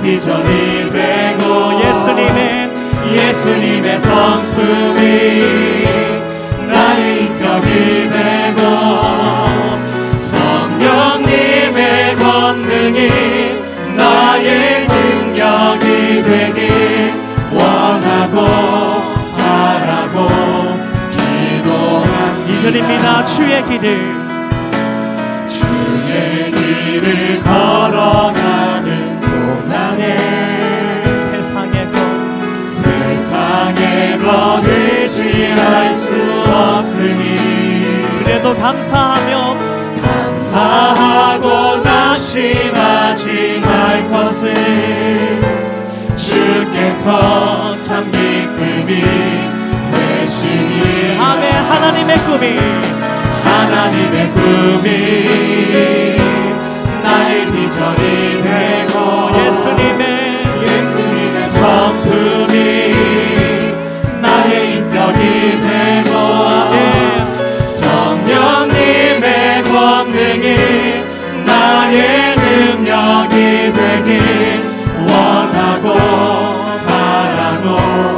비전이 되고 예수님의 성품이 나의 인격이 되고 성령님의 권능이 나의 능력이 되길 원하고 바라고 기도합니다. 2절입니다. 주의 길을 걸어가는 동안에 세상의 것 의지할 수 없으니 그래도 감사하고 낙심하지 말 것은 주께서 참 기쁨이 되시니 아멘. 하나님의 꿈이 나의 비전이 되고 예수님의 성품이 나의 인격이 되고 성령님의 권능이 나의 능력이 되길 원하고 바라고.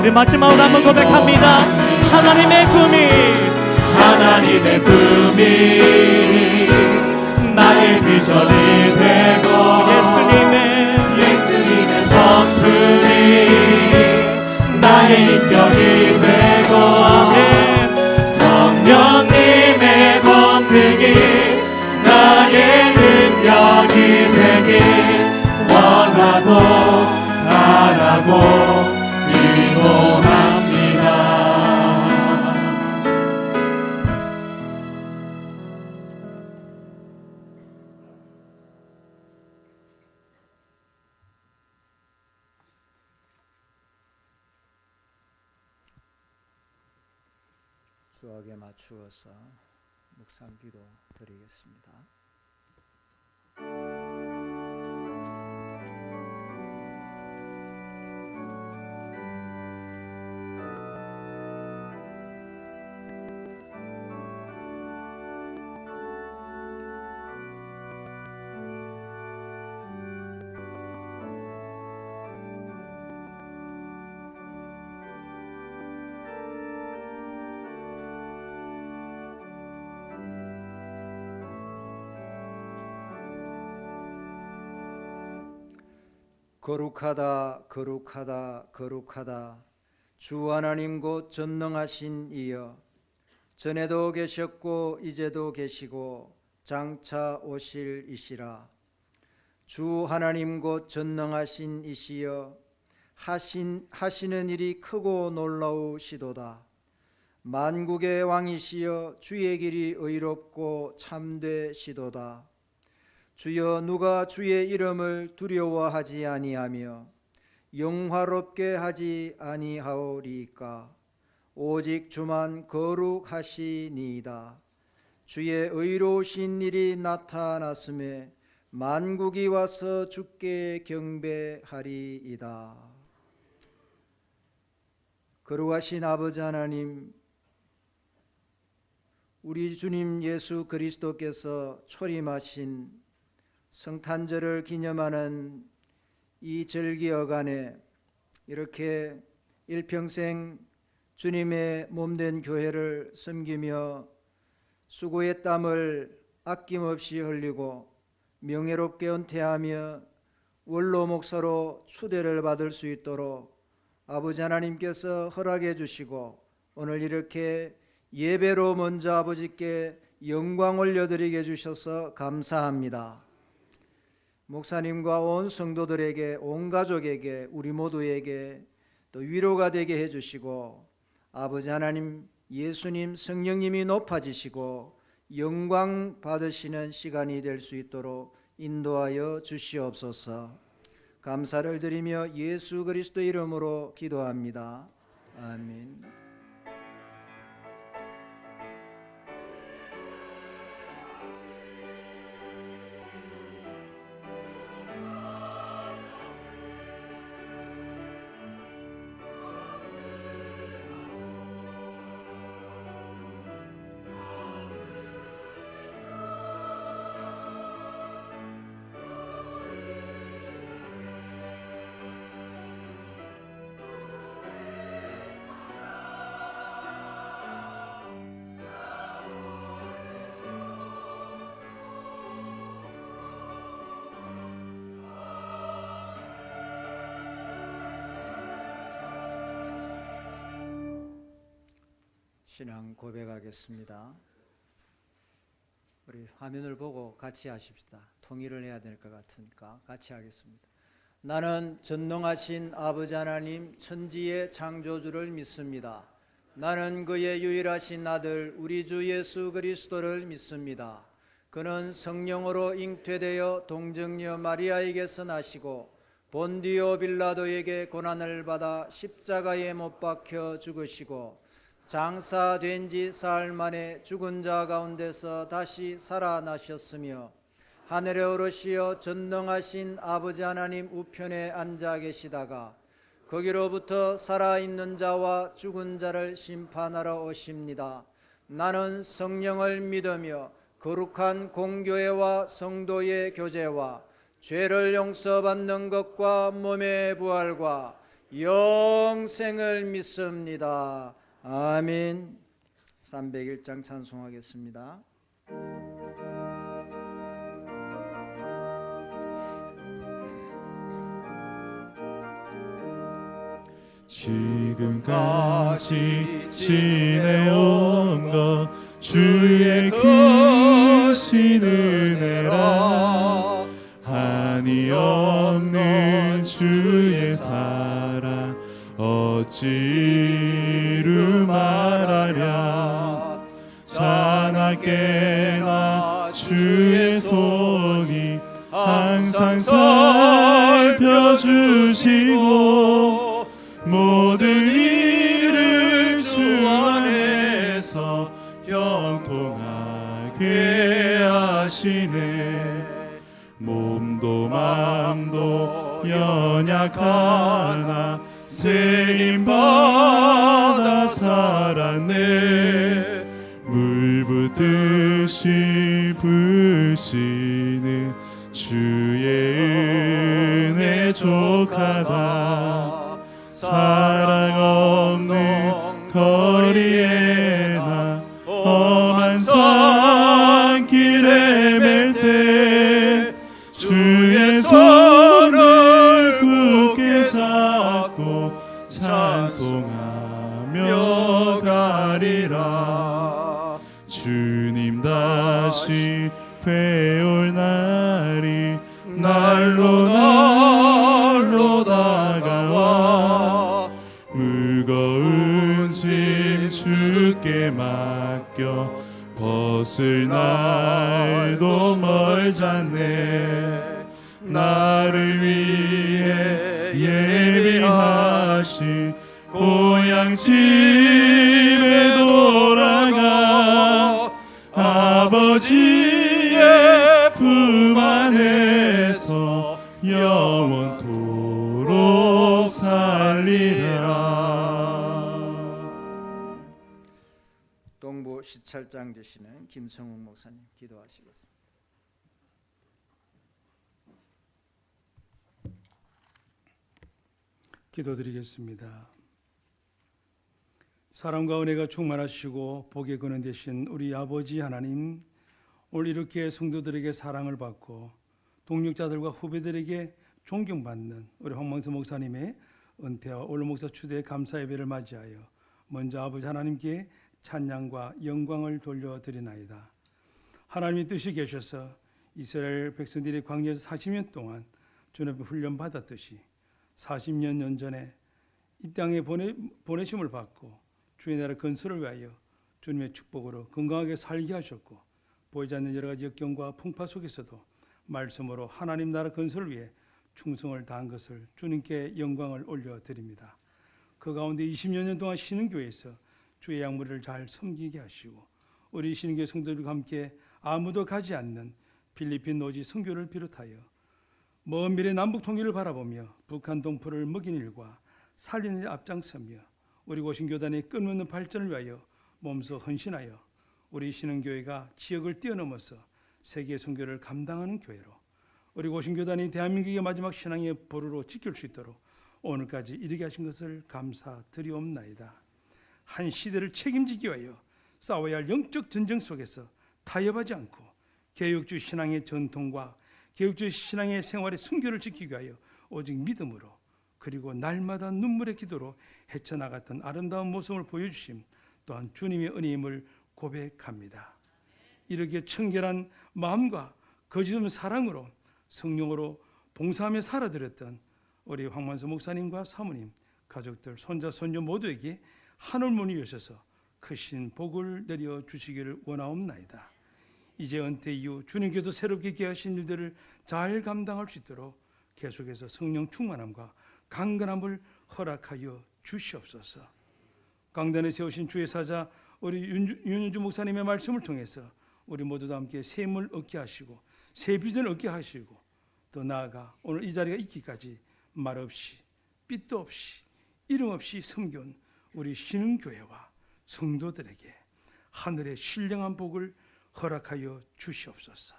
우리 마지막으로 한번 고백합니다. 하나님의 꿈이 나의 비전이 되고 예수님의 성품이 나의 인격이 되고 성령님의 권능이 나의 능력이 되길 원하고 바라고 기도합니다. 수학에 맞추어서 묵상기도 드리겠습니다. 거룩하다 거룩하다 거룩하다 주 하나님 곧 전능하신 이여, 전에도 계셨고 이제도 계시고 장차 오실 이시라. 주 하나님 곧 전능하신 이시여, 하시는 일이 크고 놀라우시도다. 만국의 왕이시여, 주의 길이 의롭고 참되시도다. 주여, 누가 주의 이름을 두려워하지 아니하며 영화롭게 하지 아니하오리이까. 오직 주만 거룩하시니이다. 주의 의로우신 일이 나타났음에 만국이 와서 주께 경배하리이다. 거룩하신 아버지 하나님, 우리 주님 예수 그리스도께서 초림하신 성탄절을 기념하는 이 절기여간에 이렇게 일평생 주님의 몸된 교회를 섬기며 수고의 땀을 아낌없이 흘리고 명예롭게 은퇴하며 원로 목사로 추대를 받을 수 있도록 아버지 하나님께서 허락해 주시고, 오늘 이렇게 예배로 먼저 아버지께 영광 올려드리게 해주셔서 감사합니다. 목사님과 온 성도들에게, 온 가족에게, 우리 모두에게 또 위로가 되게 해주시고, 아버지 하나님, 예수님, 성령님이 높아지시고 영광 받으시는 시간이 될 수 있도록 인도하여 주시옵소서. 감사를 드리며 예수 그리스도 이름으로 기도합니다. 아멘. 신앙 고백하겠습니다. 우리 화면을 보고 같이 하십시다. 통일을 해야 될 것 같으니까 같이 하겠습니다. 나는 전능하신 아버지 하나님 천지의 창조주를 믿습니다. 나는 그의 유일하신 아들 우리 주 예수 그리스도를 믿습니다. 그는 성령으로 잉태되어 동정녀 마리아에게서 나시고 본디오 빌라도에게 고난을 받아 십자가에 못 박혀 죽으시고 장사된 지 사흘 만에 죽은 자 가운데서 다시 살아나셨으며 하늘에 오르시어 전능하신 아버지 하나님 우편에 앉아 계시다가 거기로부터 살아있는 자와 죽은 자를 심판하러 오십니다. 나는 성령을 믿으며 거룩한 공교회와 성도의 교제와 죄를 용서받는 것과 몸의 부활과 영생을 믿습니다. 아멘. 301장 찬송하겠습니다. 지금까지 지내온 것 주의 크신 은혜라 한이 없는 주의 사랑 어찌 이루 말하랴 자나깨나 주의 손이 항상 살펴주시고 모든 일을 주 안에서 형통하게 하시네 몸도 맘도 연약하나 세임받아 살았네 물 붓듯이 부으시는 주의 은혜 족하다 사랑 없는 거리에 나 험한 산길에 맬 때 주의 손을 굳게 잡고 찬송하며 가리라 주님 다시 뵈올 날이 날로 다가와 무거운 짐 주께 맡겨 벗을 날도 멀잖네 나를 위해 예비하신 고향 집에 돌아가 아버지의 품 안에서 영원토록 살리라. 동부 시찰장 되시는 김성욱 목사님 기도하시겠습니다. 기도드리겠습니다. 사랑과 은혜가 충만하시고 복의 근원 되신 우리 아버지 하나님, 오늘 이렇게 성도들에게 사랑을 받고 동력자들과 후배들에게 존경받는 우리 황망수 목사님의 은퇴와 올로 목사 추대 감사 예배를 맞이하여 먼저 아버지 하나님께 찬양과 영광을 돌려드리나이다. 하나님의 뜻이 계셔서 이스라엘 백성들이 광야에서 40년 동안 주님 앞에 훈련 받았듯이 40년 전에 이 땅에 보내심을 받고 주의 나라 건설을 위하여 주님의 축복으로 건강하게 살게 하셨고 보이지 않는 여러 가지 역경과 풍파 속에서도 말씀으로 하나님 나라 건설을 위해 충성을 다한 것을 주님께 영광을 올려드립니다. 그 가운데 20여 년 동안 신흥교회에서 주의 양무리를 잘 섬기게 하시고 우리 신흥교회 성도들과 함께 아무도 가지 않는 필리핀 노지 선교를 비롯하여 먼 미래 남북 통일을 바라보며 북한 동포를 먹인 일과 살리는 일 앞장서며 우리 고신교단의 끊임없는 발전을 위하여 몸소 헌신하여 우리 신흥교회가 지역을 뛰어넘어서 세계 선교를 감당하는 교회로 우리 고신교단이 대한민국의 마지막 신앙의 보루로 지킬 수 있도록 오늘까지 이르게 하신 것을 감사드리옵나이다. 한 시대를 책임지기 위하여 싸워야 할 영적 전쟁 속에서 타협하지 않고 개혁주의 신앙의 전통과 개혁주의 신앙의 생활의 순결을 지키기 위하여 오직 믿음으로 그리고 날마다 눈물의 기도로 헤쳐나갔던 아름다운 모습을 보여주심 또한 주님의 은혜임을 고백합니다. 이렇게 청결한 마음과 거짓 없는 사랑으로 성령으로 봉사하며 살아드렸던 우리 황만수 목사님과 사모님, 가족들, 손자, 손녀 모두에게 하늘 문이 여셔서 크신 복을 내려 주시기를 원하옵나이다. 이제 은퇴 이후 주님께서 새롭게 계하신 일들을 잘 감당할 수 있도록 계속해서 성령 충만함과 강건함을 허락하여 주시옵소서. 강단에 세우신 주의 사자 우리 윤현주 목사님의 말씀을 통해서 우리 모두 다 함께 새 힘을 얻게 하시고 새 비전을 얻게 하시고 또 나아가 오늘 이 자리가 있기까지 말없이 빛도 없이 이름 없이 섬겨온 우리 신흥교회와 성도들에게 하늘의 신령한 복을 허락하여 주시옵소서.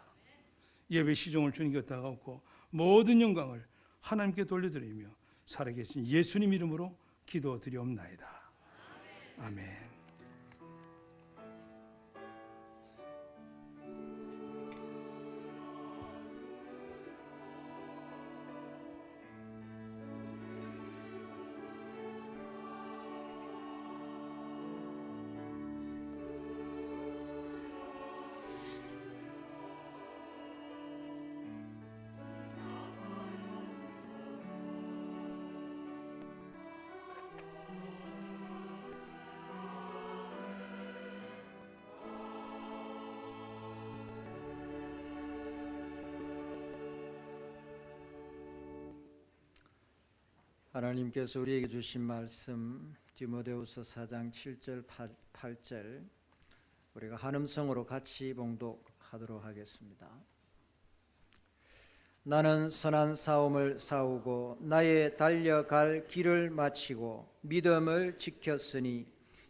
예배 시종을 주님께 다가오고 모든 영광을 하나님께 돌려드리며 살아계신 예수님 이름으로 기도드리옵나이다. 아멘. 하나님께서 우리에게 주신 말씀 디모데후서 4장 7절 8절 우리가 한음성으로 같이 봉독하도록 하겠습니다. 나는 선한 싸움을 싸우고 나의 달려갈 길을 마치고 믿음을 지켰으니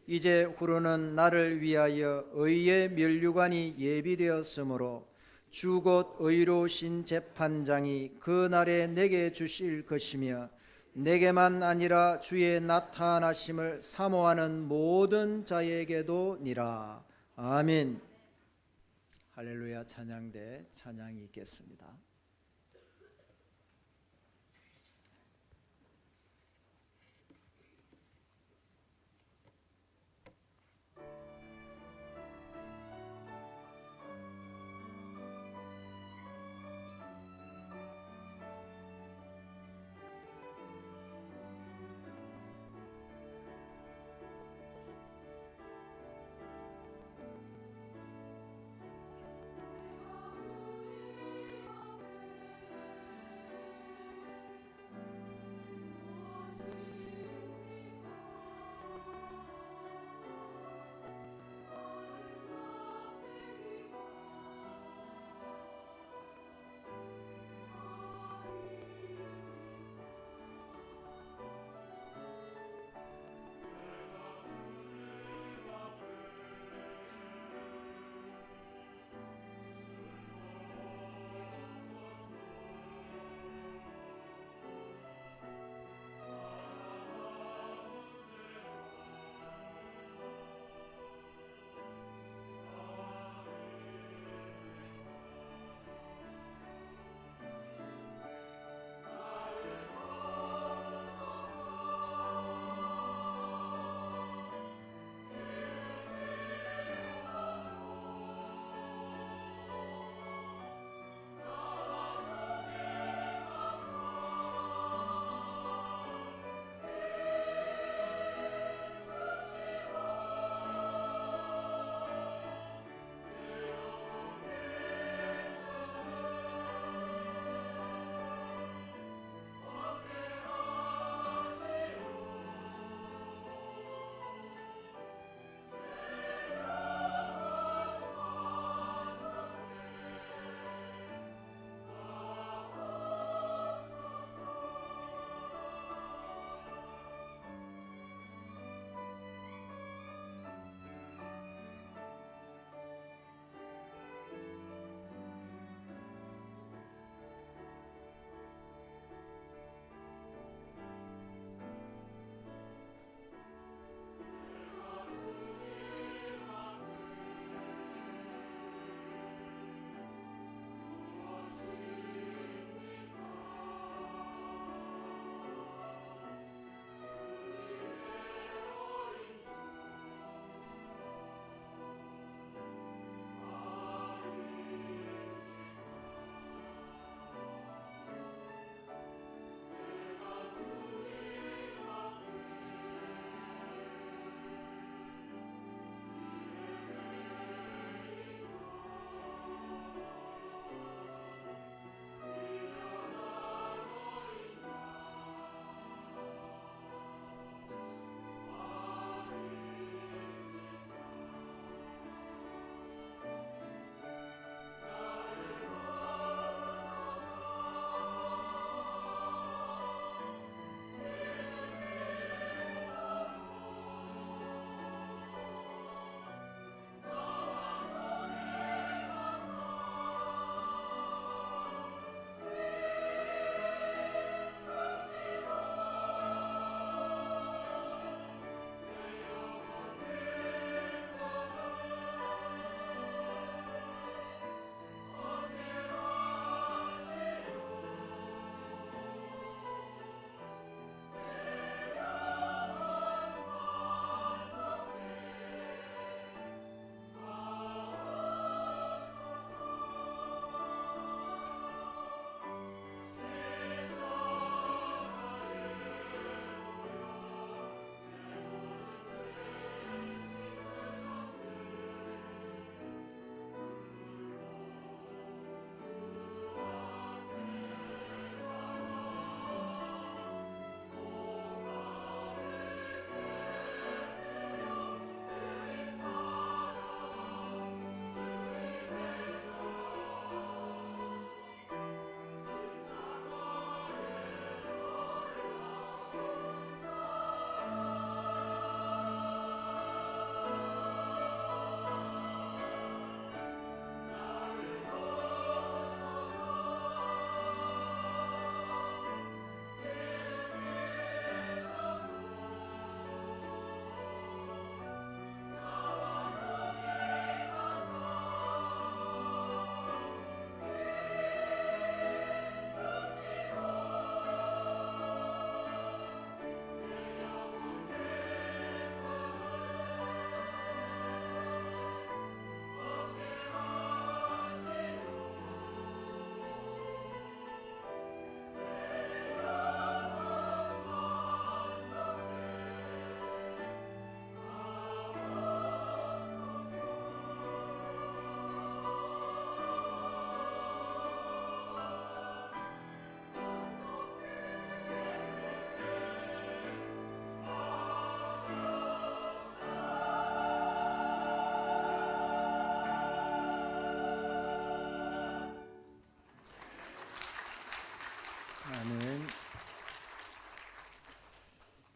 이제 후로는 나를 위하여 의의 면류관이 예비되었으므로 주 곧 의로우신 재판장이 그 날에 내게 주실 것이며 내게만 아니라 주의 나타나심을 사모하는 모든 자에게도 니라. 아멘. 할렐루야. 찬양대 찬양이 있겠습니다.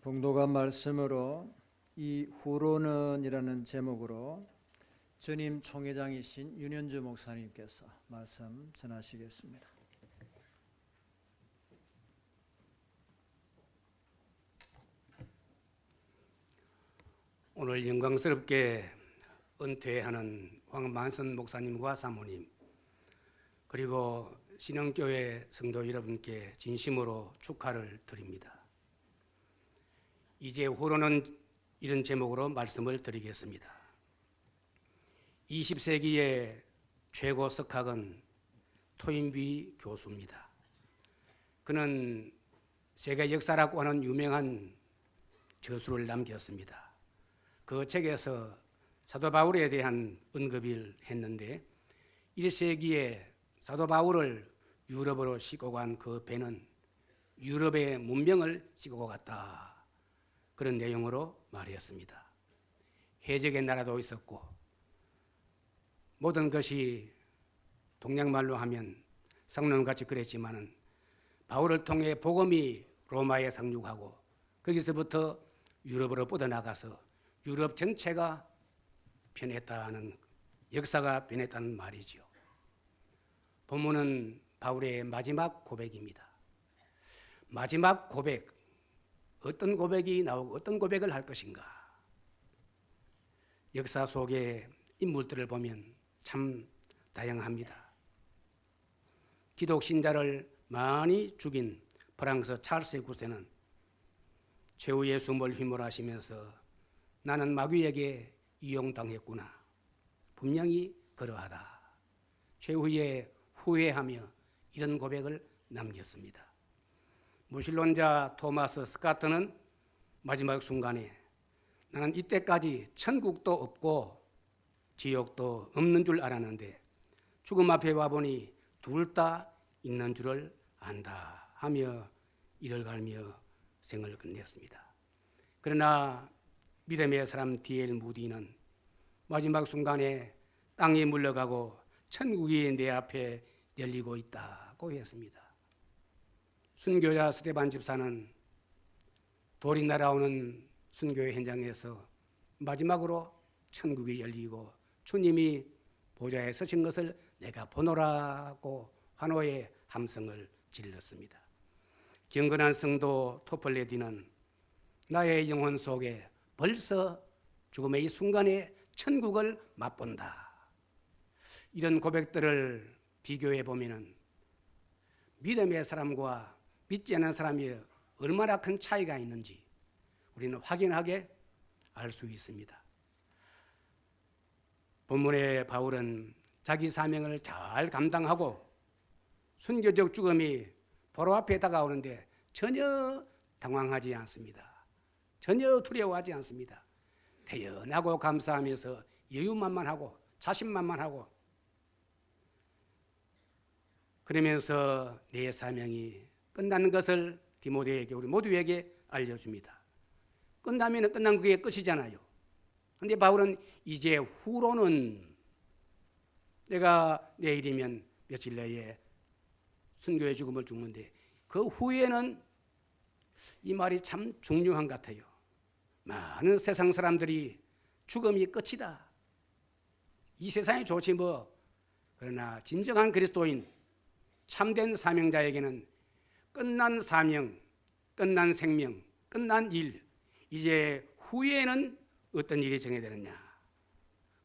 봉독한 말씀으로 이 후로는이라는 제목으로 전임 총회장이신 윤현주 목사님께서 말씀 전하시겠습니다. 오늘 영광스럽게 은퇴하는 황만선 목사님과 사모님, 그리고 신영교회 성도 여러분께 진심으로 축하를 드립니다. 이제 후로는 이런 제목으로 말씀을 드리겠습니다. 20세기의 최고 석학은 토인비 교수입니다. 그는 세계 역사라고 하는 유명한 저수를 남겼습니다. 그 책에서 사도 바울에 대한 언급을 했는데 1세기에 사도 바울을 유럽으로 싣고 간 그 배는 유럽의 문명을 싣고 갔다, 그런 내용으로 말했습니다. 해적의 나라도 있었고 모든 것이 동양말로 하면 상론같이 그랬지만은 바울을 통해 복음이 로마에 상륙하고 거기서부터 유럽으로 뻗어나가서 유럽 전체가 변했다는, 역사가 변했다는 말이죠. 본문은 바울의 마지막 고백입니다. 마지막 고백, 어떤 고백이 나오고 어떤 고백을 할 것인가. 역사 속의 인물들을 보면 참 다양합니다. 기독 신자를 많이 죽인 프랑스 찰스 9세는 최후의 숨을 휘몰아시면서 나는 마귀에게 이용당했구나, 분명히 그러하다, 최후에 후회하며 이런 고백을 남겼습니다. 무신론자 토마스 스카트는 마지막 순간에 나는 이때까지 천국도 없고 지옥도 없는 줄 알았는데 죽음 앞에 와보니 둘 다 있는 줄을 안다 하며 이를 갈며 생을 끝냈습니다. 그러나 믿음의 사람 D.L. 무디는 마지막 순간에 땅이 물러가고 천국이 내 앞에 열리고 있다고 했습니다. 순교자 스테반 집사는 돌이 날아오는 순교의 현장에서 마지막으로 천국이 열리고 주님이 보좌에 서신 것을 내가 보노라고 환호의 함성을 질렀습니다. 경건한 성도 토플레디는 나의 영혼 속에 벌써 죽음의 이 순간에 천국을 맛본다, 이런 고백들을 비교해 보면 믿음의 사람과 믿지 않는 사람이 얼마나 큰 차이가 있는지 우리는 확인하게 알 수 있습니다. 본문의 바울은 자기 사명을 잘 감당하고 순교적 죽음이 바로 앞에 다가오는데 전혀 당황하지 않습니다. 전혀 두려워하지 않습니다. 태연하고 감사하면서 여유만만하고 자신만만하고, 그러면서 내 사명이 끝나는 것을 디모데에게, 우리 모두에게 알려줍니다. 끝나면 끝난 그게 끝이잖아요. 그런데 바울은 이제 후로는, 내가 내일이면 며칠 내에 순교의 죽음을 죽는데 그 후에는, 이 말이 참 중요한 것 같아요. 많은 세상 사람들이 죽음이 끝이다, 이 세상이 좋지 뭐, 그러나 진정한 그리스도인 참된 사명자에게는 끝난 사명, 끝난 생명, 끝난 일, 이제 후에는 어떤 일이 정해되느냐.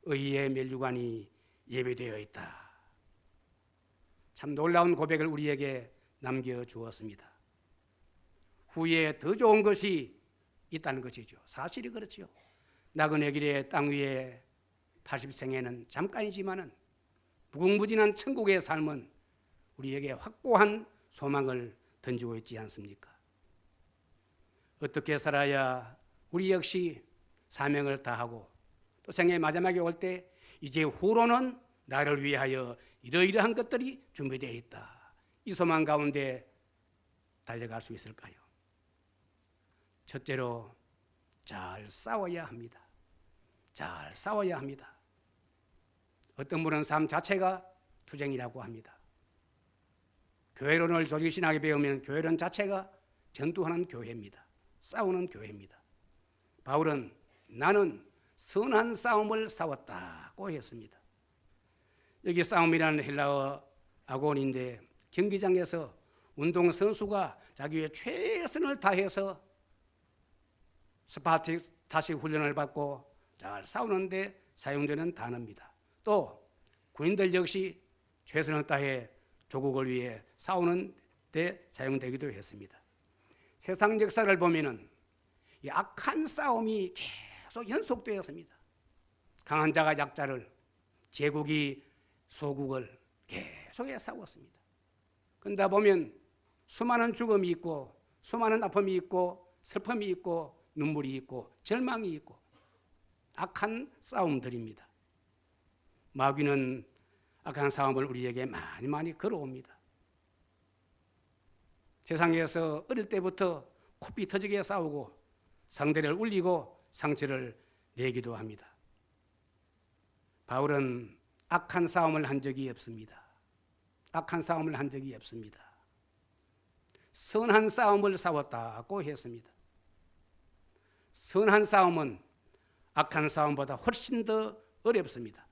의의 면류관이 예배되어 있다. 참 놀라운 고백을 우리에게 남겨주었습니다. 후에 더 좋은 것이 있다는 것이죠. 사실이 그렇죠. 나그네 길의 땅 위에 80생에는 잠깐이지만은 무궁무진한 천국의 삶은 우리에게 확고한 소망을 던지고 있지 않습니까? 어떻게 살아야 우리 역시 사명을 다하고 또 생애의 마지막에 올 때 이제 후로는 나를 위하여 이러이러한 것들이 준비되어 있다, 이 소망 가운데 달려갈 수 있을까요? 첫째로 잘 싸워야 합니다. 잘 싸워야 합니다. 어떤 분은 삶 자체가 투쟁이라고 합니다. 교회론을 조직신학에 배우면 교회론 자체가 전투하는 교회입니다. 싸우는 교회입니다. 바울은 나는 선한 싸움을 싸웠다고 했습니다. 여기 싸움이라는 헬라어 아곤인데 경기장에서 운동선수가 자기의 최선을 다해서 스파르타식 훈련을 받고 잘 싸우는데 사용되는 단어입니다. 또 군인들 역시 최선을 다해 조국을 위해 싸우는 데 사용되기도 했습니다. 세상 역사를 보면은 이 악한 싸움이 계속 연속되었습니다. 강한 자가 약자를, 제국이 소국을 계속해 싸웠습니다. 그러다 보면 수많은 죽음이 있고, 수많은 아픔이 있고, 슬픔이 있고, 눈물이 있고, 절망이 있고, 악한 싸움들입니다. 마귀는 악한 싸움을 우리에게 많이 걸어옵니다. 세상에서 어릴 때부터 코피 터지게 싸우고 상대를 울리고 상처를 내기도 합니다. 바울은 악한 싸움을 한 적이 없습니다. 악한 싸움을 한 적이 없습니다. 선한 싸움을 싸웠다고 했습니다. 선한 싸움은 악한 싸움보다 훨씬 더 어렵습니다.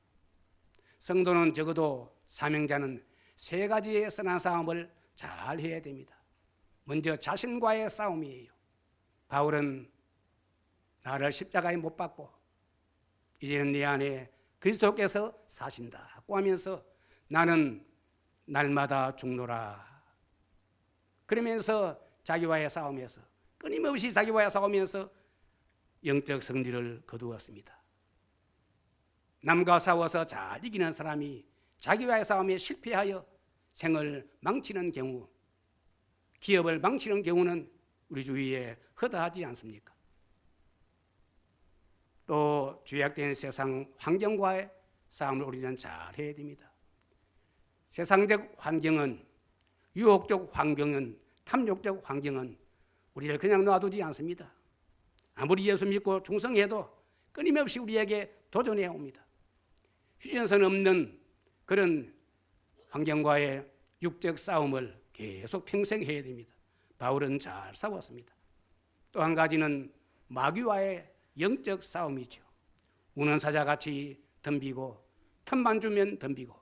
성도는 적어도 사명자는 세 가지의 선한 싸움을 잘 해야 됩니다. 먼저 자신과의 싸움이에요. 바울은 나를 십자가에 못 박고 이제는 내 안에 그리스도께서 사신다고 하면서 나는 날마다 죽노라. 그러면서 자기와의 싸움에서 끊임없이 자기와의 싸움에서 영적 승리를 거두었습니다. 남과 싸워서 잘 이기는 사람이 자기와의 싸움에 실패하여 생을 망치는 경우, 기업을 망치는 경우는 우리 주위에 허다하지 않습니까? 또 죄악된 세상 환경과의 싸움을 우리는 잘 해야 됩니다. 세상적 환경은, 유혹적 환경은, 탐욕적 환경은 우리를 그냥 놔두지 않습니다. 아무리 예수 믿고 충성해도 끊임없이 우리에게 도전해 옵니다. 휴전선 없는 그런 환경과의 육적 싸움을 계속 평생 해야 됩니다. 바울은 잘 싸웠습니다. 또 한 가지는 마귀와의 영적 싸움이죠. 우는 사자같이 덤비고 틈만 주면 덤비고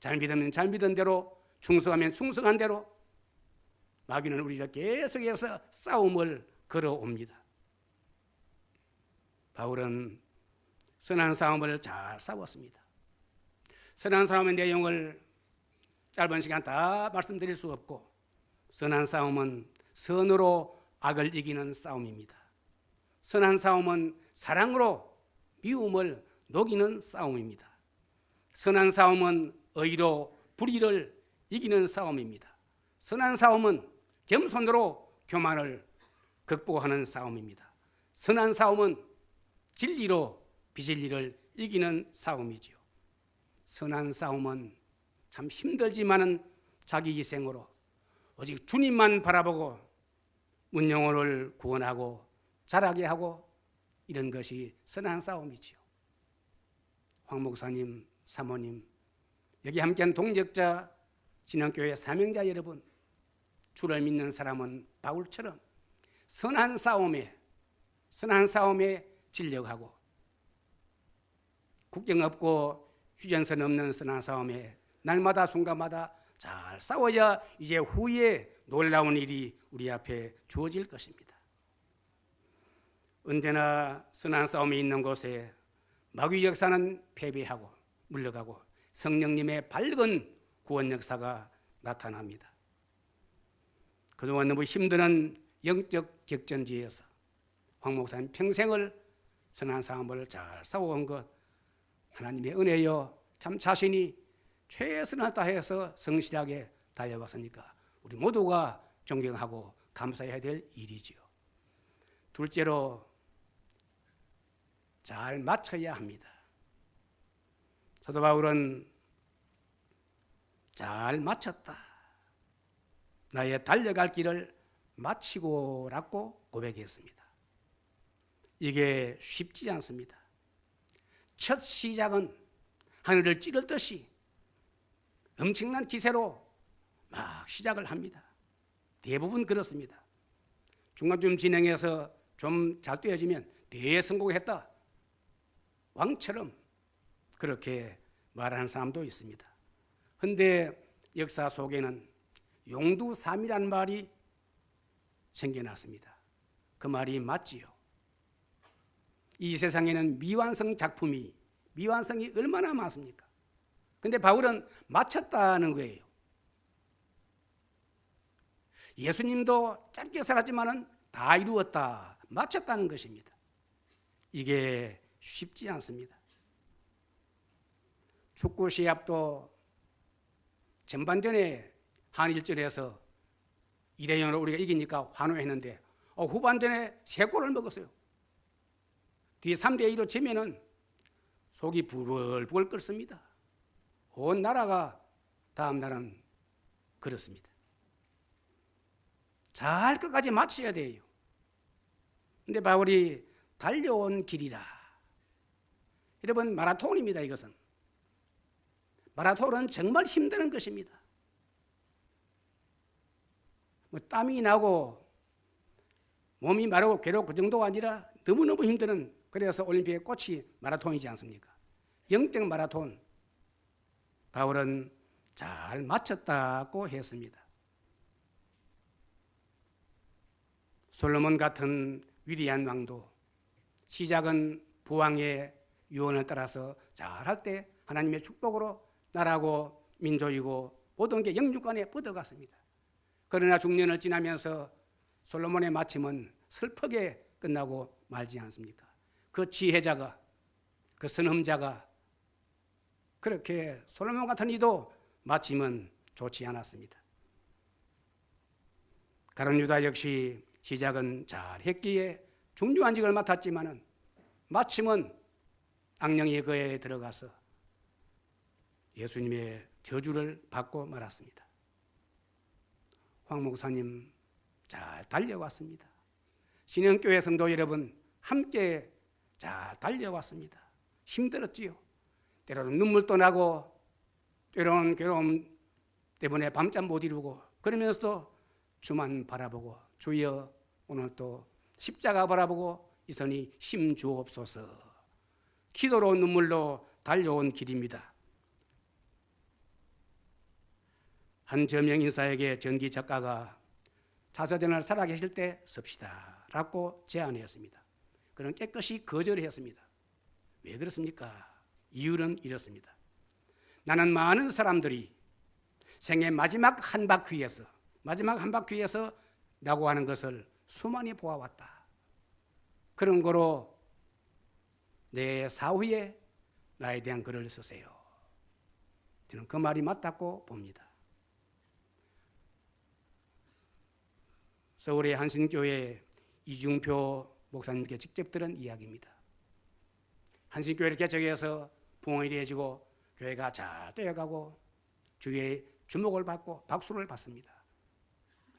잘 믿으면 잘 믿은 대로 충성하면 충성한 대로 마귀는 우리가 계속해서 싸움을 걸어옵니다. 바울은 선한 싸움을 잘 싸웠습니다. 선한 싸움의 내용을 짧은 시간 다 말씀드릴 수 없고 선한 싸움은 선으로 악을 이기는 싸움입니다. 선한 싸움은 사랑으로 미움을 녹이는 싸움입니다. 선한 싸움은 의로 불의를 이기는 싸움입니다. 선한 싸움은 겸손으로 교만을 극복하는 싸움입니다. 선한 싸움은 진리로 비진리를 이기는 싸움이지요. 선한 싸움은 참 힘들지만은 자기 희생으로 오직 주님만 바라보고 문영혼을 구원하고 자라게 하고 이런 것이 선한 싸움이지요. 황 목사님, 사모님, 여기 함께한 동역자, 진흥교회 사명자 여러분, 주를 믿는 사람은 바울처럼 선한 싸움에 진력하고 국경 없고 휴전선 없는 선한 싸움에 날마다 순간마다 잘 싸워야 이제 후에 놀라운 일이 우리 앞에 주어질 것입니다. 언제나 선한 싸움이 있는 곳에 마귀 역사는 패배하고 물러가고 성령님의 밝은 구원 역사가 나타납니다. 그동안 너무 힘든 영적 격전지에서 황 목사님 평생을 선한 싸움을 잘 싸워온 것 하나님의 은혜요, 참 자신이 최선을 다해서 성실하게 달려왔으니까 우리 모두가 존경하고 감사해야 될 일이지요. 둘째로 잘 마쳐야 합니다. 사도 바울은 잘 마쳤다. 나의 달려갈 길을 마치고라고 고백했습니다. 이게 쉽지 않습니다. 첫 시작은 하늘을 찌르듯이 엄청난 기세로 막 시작을 합니다. 대부분 그렇습니다. 중간쯤 진행해서 좀 잘 되어지면 대성공했다. 왕처럼 그렇게 말하는 사람도 있습니다. 그런데 역사 속에는 용두삼이라는 말이 생겨났습니다. 그 말이 맞지요. 이 세상에는 미완성이 얼마나 많습니까? 근데 바울은 마쳤다는 거예요. 예수님도 짧게 살았지만은 다 이루었다, 마쳤다는 것입니다. 이게 쉽지 않습니다. 축구 시합도 전반전에 한일전에서 2대0으로 우리가 이기니까 환호했는데 후반전에 3골을 먹었어요. 뒤에 3대2로 지면은 속이 부글부글 끓습니다. 온 나라가 다음 날은 그렇습니다. 잘 끝까지 마쳐야 돼요. 근데 바울이 달려온 길이라. 여러분, 마라톤입니다. 이것은 마라톤은 정말 힘든 것입니다. 뭐 땀이 나고 몸이 마르고 괴로워 그 정도가 아니라 너무너무 힘든, 그래서 올림픽의 꽃이 마라톤이지 않습니까? 영적 마라톤, 바울은 잘 마쳤다고 했습니다. 솔로몬 같은 위대한 왕도 시작은 부왕의 유언을 따라서 잘할 때 하나님의 축복으로 나라고 민족이고 모든 게 영육간에 뻗어갔습니다. 그러나 중년을 지나면서 솔로몬의 마침은 슬프게 끝나고 말지 않습니까? 그 지혜자가, 그 선험자가 그렇게 솔로몬 같은 이도 마침은 좋지 않았습니다. 가룟 유다 역시 시작은 잘했기에 중요한 직을 맡았지만은 마침은 악령이 그에 들어가서 예수님의 저주를 받고 말았습니다. 황 목사님 잘 달려왔습니다. 신영교회 성도 여러분 함께 잘 달려왔습니다. 힘들었지요. 때로는 눈물도 나고 때로는 괴로움 때문에 밤잠 못 이루고 그러면서도 주만 바라보고 주여 오늘 또 십자가 바라보고 이선이 힘 주옵소서. 기도로 눈물로 달려온 길입니다. 한 저명 인사에게 전기 작가가 자서전을 살아계실 때 씁시다 라고 제안했습니다. 그는 깨끗이 거절했습니다. 왜 그렇습니까? 이유는 이렇습니다. 나는 많은 사람들이 생애 마지막 한 바퀴에서 라고 하는 것을 수많이 보아왔다. 그런 거로 내 사후에 나에 대한 글을 쓰세요. 저는 그 말이 맞다고 봅니다. 서울의 한신교회 이중표 목사님께 직접 들은 이야기입니다. 한신교회를 개척해서 부흥이 되어지고 교회가 잘 되어가고 주위의 주목을 받고 박수를 받습니다.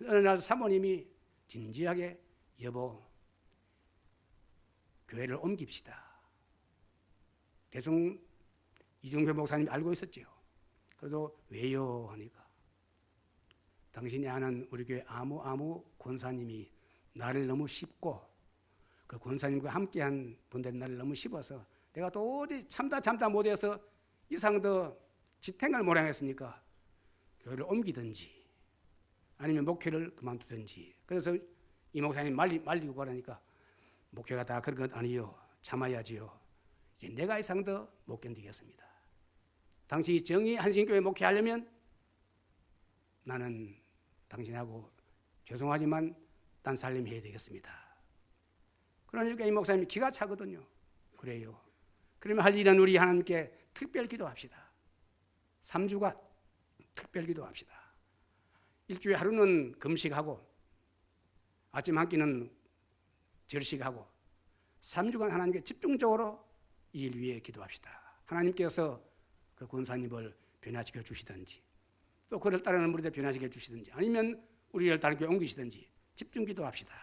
어느 날 사모님이 진지하게 여보 교회를 옮깁시다. 대충 이중표 목사님이 알고 있었죠. 그래도 왜요 하니까 당신이 아는 우리 교회 아무 권사님이 나를 너무 씹고 그 권사님과 함께한 분들 나를 너무 씹어서 내가 도저히 참다 못해서 이상도 지탱을 모량했으니까 교회를 옮기든지 아니면 목회를 그만두든지. 그래서 이 목사님 말리고 그러니까 목회가 다 그런 건 아니요. 참아야지요. 이제 내가 이상 더 못 견디겠습니다. 당신이 정의 한신교회 목회하려면 나는 당신하고 죄송하지만 딴 살림 해야 되겠습니다. 그러니까 이 목사님이 기가 차거든요. 그래요. 그러면 할 일은 우리 하나님께 특별 기도합시다. 3주간 특별 기도합시다. 일주일에 하루는 금식하고 아침 한 끼는 절식하고 3주간 하나님께 집중적으로 이 일 위해 기도합시다. 하나님께서 그 권사님을 변화시켜 주시든지 또 그를 따르는 무리들 변화시켜 주시든지 아니면 우리를 다른 교회 옮기시든지 집중 기도합시다.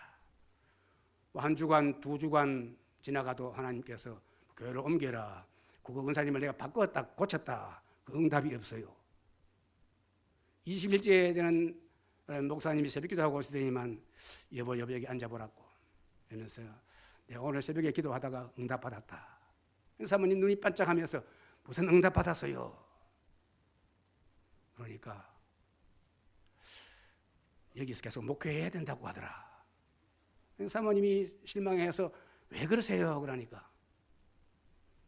한 주간, 2주간 지나가도 하나님께서 교회를 옮겨라. 그거 권사님을 내가 바꿨다, 고쳤다. 그 응답이 없어요. 20일째 되는 목사님이 새벽 기도하고 오시더니만 여보 여기 앉아보라고 이러면서 내가 오늘 새벽에 기도하다가 응답받았다. 사모님 눈이 반짝하면서 무슨 응답받았어요? 그러니까 여기서 계속 목회해야 된다고 하더라. 사모님이 실망해서 왜 그러세요? 그러니까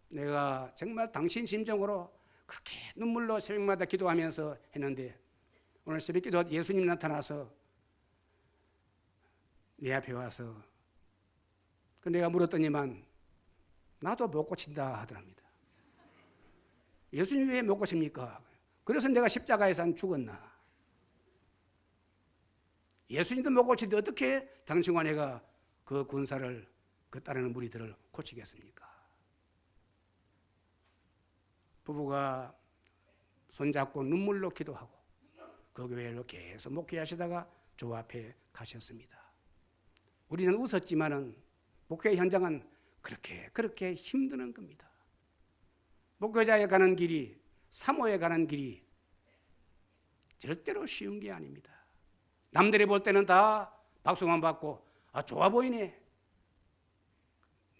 내가 정말 당신 심정으로 그렇게 눈물로 새벽마다 기도하면서 했는데 오늘 새벽 기도 예수님 나타나서 내 앞에 와서 내가 물었더니만 나도 못 고친다 하더랍니다. 예수님 왜 못 고칩니까? 그래서 내가 십자가에서 안 죽었나? 예수님도 못 고치는데 어떻게 당신과 내가 그 군사를 그 따르는 무리들을 고치겠습니까? 부부가 손잡고 눈물로 기도하고 그 교회로 계속 목회하시다가 주 앞에 가셨습니다. 우리는 웃었지만은 목회 현장은 그렇게 힘드는 겁니다. 목회자에 가는 길이, 사모에 가는 길이 절대로 쉬운 게 아닙니다. 남들이 볼 때는 다 박수만 받고 좋아 보이네.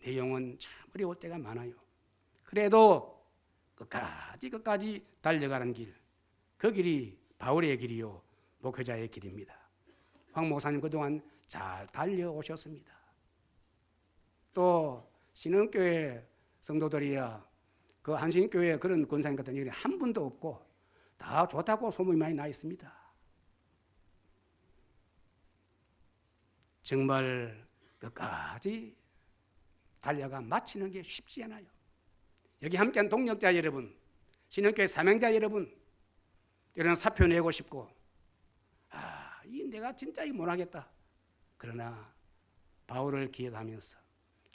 내용은 참 어려울 때가 많아요. 그래도 끝까지 달려가는 길, 그 길이 바울의 길이요 목회자의 길입니다. 황 목사님 그동안 잘 달려오셨습니다. 또 신흥교회 성도들이야 그 한신교회 그런 권사님 같은 일이 한 분도 없고 다 좋다고 소문이 많이 나 있습니다. 정말 끝까지 달려가 마치는 게 쉽지 않아요. 여기 함께한 동력자 여러분, 신흥교회 사명자 여러분, 이런 사표 내고 싶고 이 내가 진짜 못하겠다. 그러나 바울을 기억하면서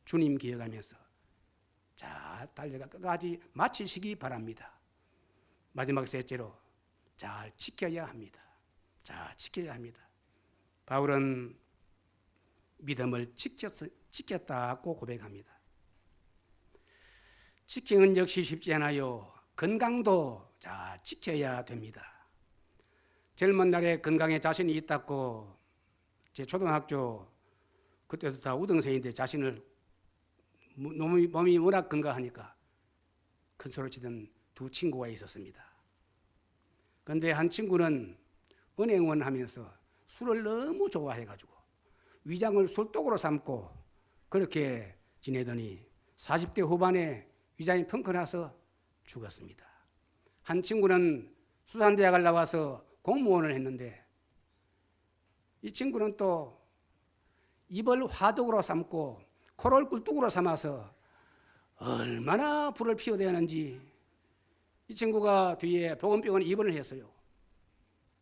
주님 기억하면서 잘 달려가 끝까지 마치시기 바랍니다. 마지막 셋째로 잘 지켜야 합니다. 잘 지켜야 합니다. 바울은 믿음을 지켰다고 고백합니다. 지키는 역시 쉽지 않아요. 건강도 잘 지켜야 됩니다. 젊은 날에 건강에 자신이 있다고 제 초등학교 그때도 다 우등생인데 자신을 몸이 워낙 건강하니까 큰 소리 치던 두 친구가 있었습니다. 그런데 한 친구는 은행원 하면서 술을 너무 좋아해가지고 위장을 술독으로 삼고 그렇게 지내더니 40대 후반에 위장이 펑크나서 죽었습니다. 한 친구는 수산대학을 나와서 공무원을 했는데 이 친구는 또 입을 화독으로 삼고 코를 꿀뚝으로 삼아서 얼마나 불을 피워대는지 이 친구가 뒤에 보건병원에 입원을 했어요.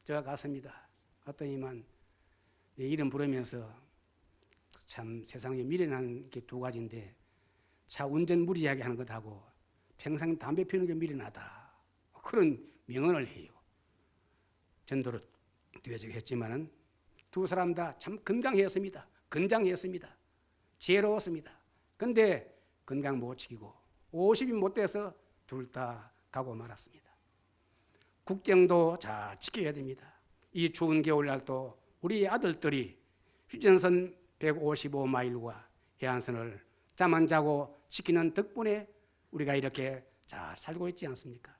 제가 갔습니다. 갔더니만 내 이름 부르면서 참 세상에 미련한 게 두 가지인데 차 운전 무리하게 하는 것하고 평생 담배 피우는 게 미련하다. 그런 명언을 해요. 전도로 되어지게 했지만은 두 사람 다 참 건강했습니다. 건장했습니다. 지혜로웠습니다. 근데 건강 못 지키고 50이 못 돼서 둘 다 가고 말았습니다. 국경도 잘 지켜야 됩니다. 이 추운 겨울날도 우리 아들들이 휴전선 155마일과 해안선을 잠 안 자고 지키는 덕분에 우리가 이렇게 잘 살고 있지 않습니까?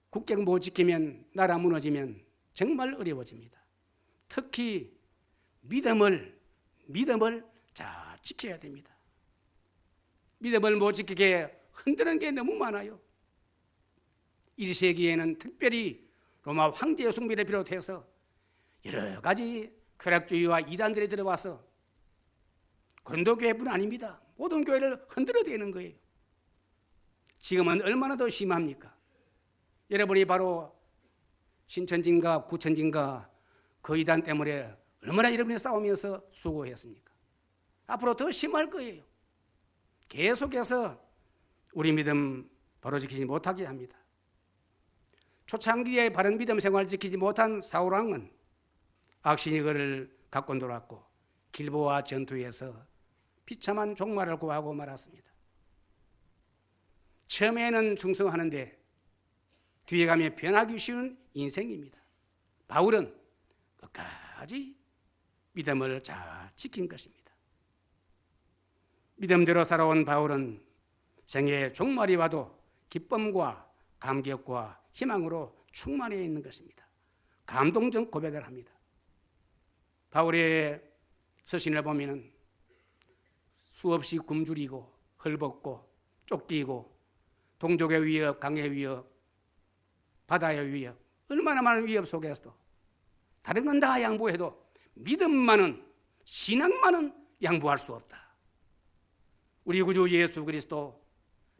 국경 못 지키면 나라 무너지면 정말 어려워집니다. 특히 믿음을 잘 지켜야 됩니다. 믿음을 못 지키게 흔드는 게 너무 많아요. 1세기에는 특별히 로마 황제 숭배를 비롯해서 여러 가지 쾌락주의와 이단들이 들어와서 고린도교회뿐 아닙니다. 모든 교회를 흔들어대는 거예요. 지금은 얼마나 더 심합니까? 여러분이 바로 신천지인가 구천지인가 그 이단 때문에 얼마나 여러분이 싸우면서 수고했습니까? 앞으로 더 심할 거예요. 계속해서 우리 믿음 바로 지키지 못하게 합니다. 초창기에 바른 믿음 생활을 지키지 못한 사울왕은 악신이 그를 갖고 돌았고 길보아 전투에서 비참한 종말을 구하고 말았습니다. 처음에는 충성하는데 뒤에 가면 변하기 쉬운 인생입니다. 바울은 끝까지 믿음을 잘 지킨 것입니다. 믿음대로 살아온 바울은 생애의 종말이 와도 기쁨과 감격과 희망으로 충만해 있는 것입니다. 감동적 고백을 합니다. 바울의 서신을 보면 수없이 굶주리고 헐벗고 쫓기고 동족의 위협, 강의 위협, 바다의 위협, 얼마나 많은 위협 속에서도 다른 건 다 양보해도 믿음만은, 신앙만은 양보할 수 없다. 우리 구주 예수 그리스도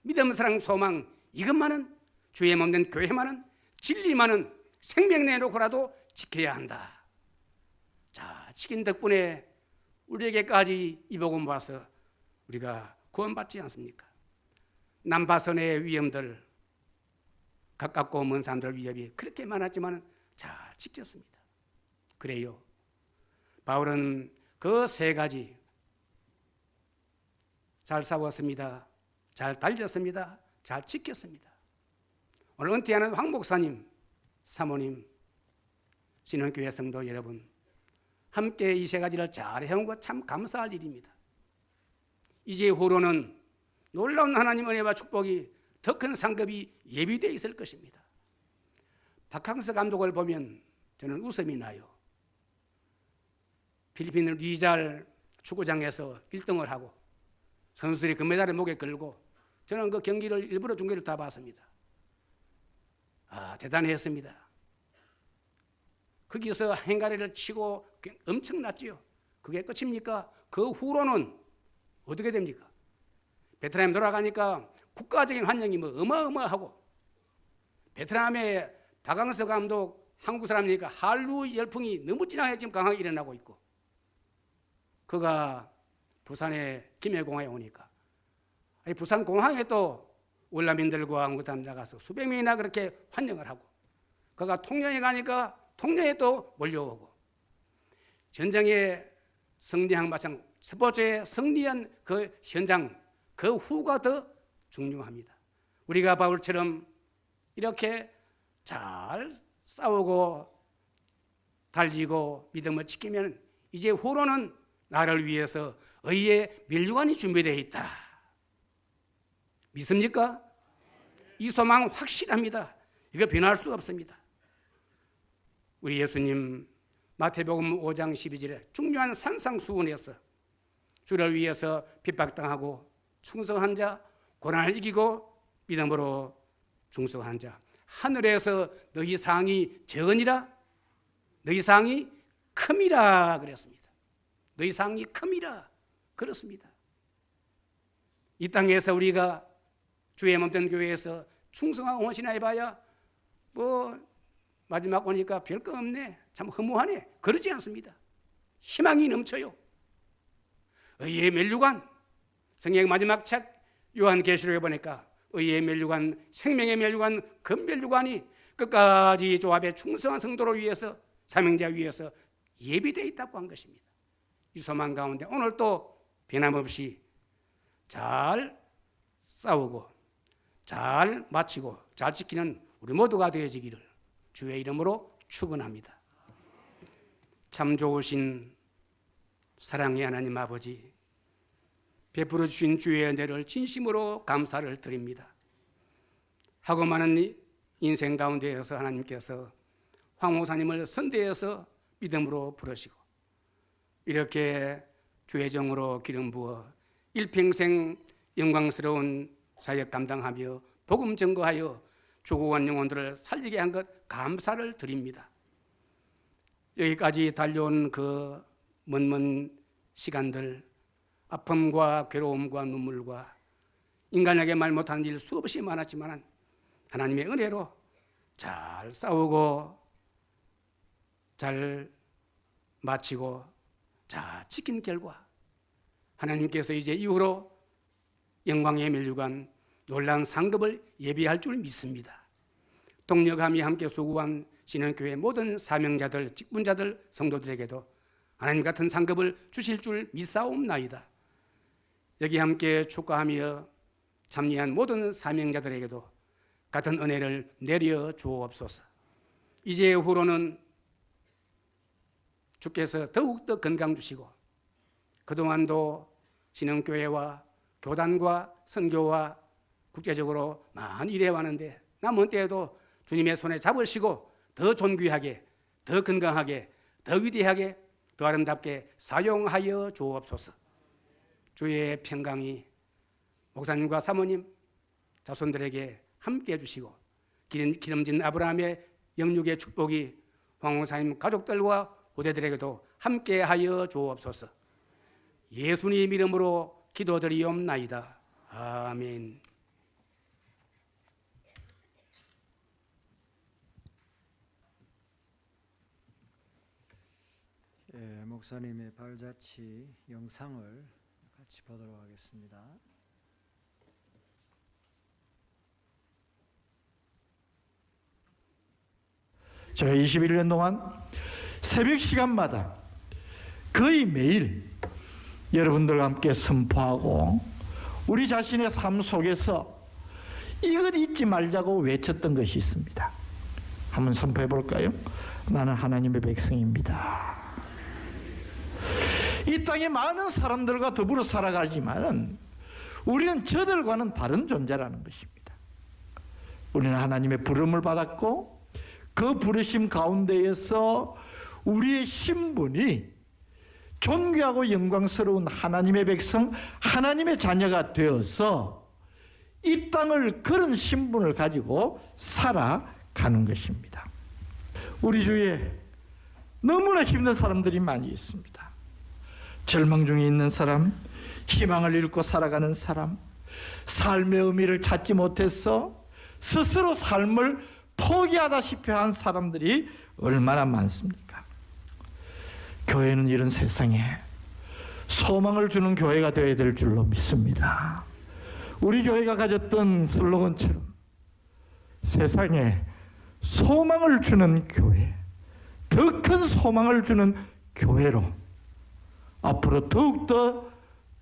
믿음, 사랑, 소망, 이것만은, 주의 몸된 교회만은, 진리만은 생명 내놓고라도 지켜야 한다. 자, 지킨 덕분에 우리에게까지 이 복음 와서 우리가 구원받지 않습니까? 남바선의 위험들, 가깝고 먼 사람들 위협이 그렇게 많았지만 잘 지켰습니다. 그래요. 바울은 그 세 가지 잘 싸웠습니다. 잘 달렸습니다. 잘 지켰습니다. 오늘 은퇴하는 황 목사님, 사모님, 신혼교회 성도 여러분, 함께 이 세 가지를 잘 해온 것 참 감사할 일입니다. 이제 후로는 놀라운 하나님 은혜와 축복이 더 큰 상급이 예비되어 있을 것입니다. 박항서 감독을 보면 저는 웃음이 나요. 필리핀 리잘 축구장에서 1등을 하고 선수들이 금메달을 목에 걸고 저는 그 경기를 일부러 중계를 다 봤습니다. 대단했습니다. 거기서 행가리를 치고 엄청났지요. 그게 끝입니까? 그 후로는 어떻게 됩니까? 베트남 돌아가니까 국가적인 환영이 어마어마하고, 베트남의 박항서 감독 한국 사람이니까 한류 열풍이 너무 진하게 지금 강하게 일어나고 있고, 그가 부산의 김해공항에 오니까 부산 공항에 또 월남민들과 한국 사람 나가서 수백 명이나 그렇게 환영을 하고, 그가 통영에 가니까 통영에 또 몰려오고, 전쟁의 승리한 마찬가지, 스포츠의 승리한 그 현장, 그 후가 더 중요합니다. 우리가 바울처럼 이렇게 잘 싸우고 달리고 믿음을 지키면 이제 후로는 나를 위해서 의의 면류관이 준비되어 있다. 믿습니까? 이 소망 확실합니다. 이거 변할 수 없습니다. 우리 예수님 마태복음 5장 12절에 중요한 산상수훈에서 주를 위해서 핍박당하고 충성한 자, 고난을 이기고 믿음으로 충성한 자, 하늘에서 너희 상이 적으니라, 너희 상이 큼이라 그랬습니다. 너희 상이 큼이라 그렇습니다. 이 땅에서 우리가 주의 몸된 교회에서 충성하고 헌신해봐야 마지막 오니까 별거 없네, 참 허무하네, 그러지 않습니다. 희망이 넘쳐요. 의의 면류관, 성경 마지막 책 요한계시록에 보니까 의의 면류관, 생명의 면류관, 그 면류관이 끝까지 조합의 충성한 성도를 위해서, 사명자 위해서 예비되어 있다고 한 것입니다. 이 소망 가운데 오늘 또 변함없이 잘 싸우고 잘 마치고 잘 지키는 우리 모두가 되어지기를 주의 이름으로 축원합니다. 참 좋으신 사랑의 하나님 아버지, 베풀어 주신 주의 은혜를 진심으로 감사를 드립니다. 하고 많은 인생 가운데에서 하나님께서 황 목사님을 선대해서 믿음으로 부르시고 이렇게 주의 정으로 기름 부어 일평생 영광스러운 사역 감당하며 복음 전거하여 죽어간 영혼들을 살리게 한 것 감사를 드립니다. 여기까지 달려온 그 먼 시간들, 아픔과 괴로움과 눈물과 인간에게 말 못하는 일 수없이 많았지만 하나님의 은혜로 잘 싸우고 잘 마치고 잘 지킨 결과 하나님께서 이제 이후로 영광의 면류관, 놀라운 상급을 예비할 줄 믿습니다. 동력함이 함께 수고한 신현교회 모든 사명자들, 직분자들, 성도들에게도 하나님 같은 상급을 주실 줄 믿사옵나이다. 여기 함께 축하하며 참여한 모든 사명자들에게도 같은 은혜를 내려 주옵소서. 이제 후로는 주께서 더욱더 건강 주시고 그동안도 신흥교회와 교단과 선교와 국제적으로 많이 일해왔는데 남은 때에도 주님의 손에 잡으시고 더 존귀하게, 더 건강하게, 더 위대하게, 더 아름답게 사용하여 주옵소서. 주의 평강이 목사님과 사모님, 자손들에게 함께 해주시고 기름진 아브라함의 영육의 축복이 황 목사님 가족들과 후대들에게도 함께하여 주옵소서. 예수님 이름으로 기도드리옵나이다. 아멘. 목사님의 발자취 영상을 같이 보도록 하겠습니다. 제가 21년 동안 새벽 시간마다 거의 매일 여러분들과 함께 선포하고 우리 자신의 삶 속에서 이것 잊지 말자고 외쳤던 것이 있습니다. 한번 선포해 볼까요? 나는 하나님의 백성입니다. 이 땅에 많은 사람들과 더불어 살아가지만 우리는 저들과는 다른 존재라는 것입니다. 우리는 하나님의 부름을 받았고 그 부르심 가운데에서 우리의 신분이 존귀하고 영광스러운 하나님의 백성, 하나님의 자녀가 되어서 이 땅을 그런 신분을 가지고 살아가는 것입니다. 우리 주위에 너무나 힘든 사람들이 많이 있습니다. 절망 중에 있는 사람, 희망을 잃고 살아가는 사람, 삶의 의미를 찾지 못해서 스스로 삶을 포기하다시피 한 사람들이 얼마나 많습니까? 교회는 이런 세상에 소망을 주는 교회가 되어야 될 줄로 믿습니다. 우리 교회가 가졌던 슬로건처럼 세상에 소망을 주는 교회, 더 큰 소망을 주는 교회로 앞으로 더욱더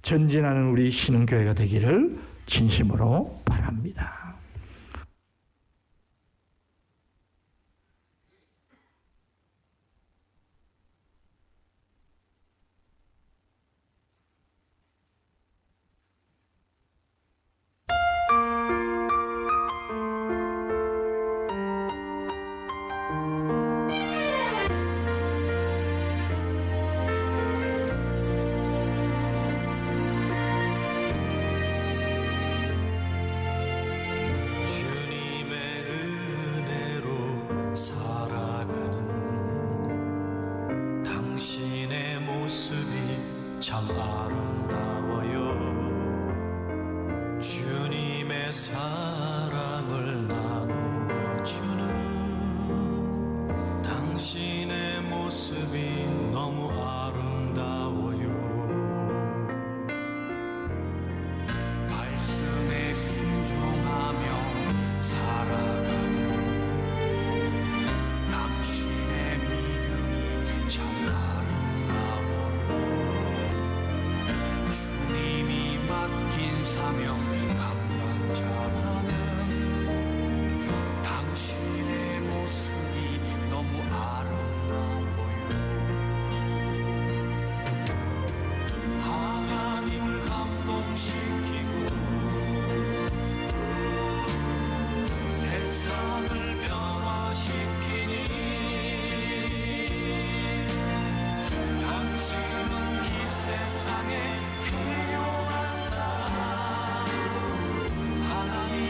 전진하는 우리 신흥교회가 되기를 진심으로 바랍니다. 참 아름다워요. 주님의 사랑을 나누어 주는 당신의 모습이 너무 아름다워요. 말씀에 순종하며 살아가는 당신의 믿음이 참 주님이 맡긴 사명 감당자라는 당신의 모습이 너무 아름다워요. 하나님을 감동시키고 세상을 변화시키니 당신은 이 세상에 필요한 사람 하나님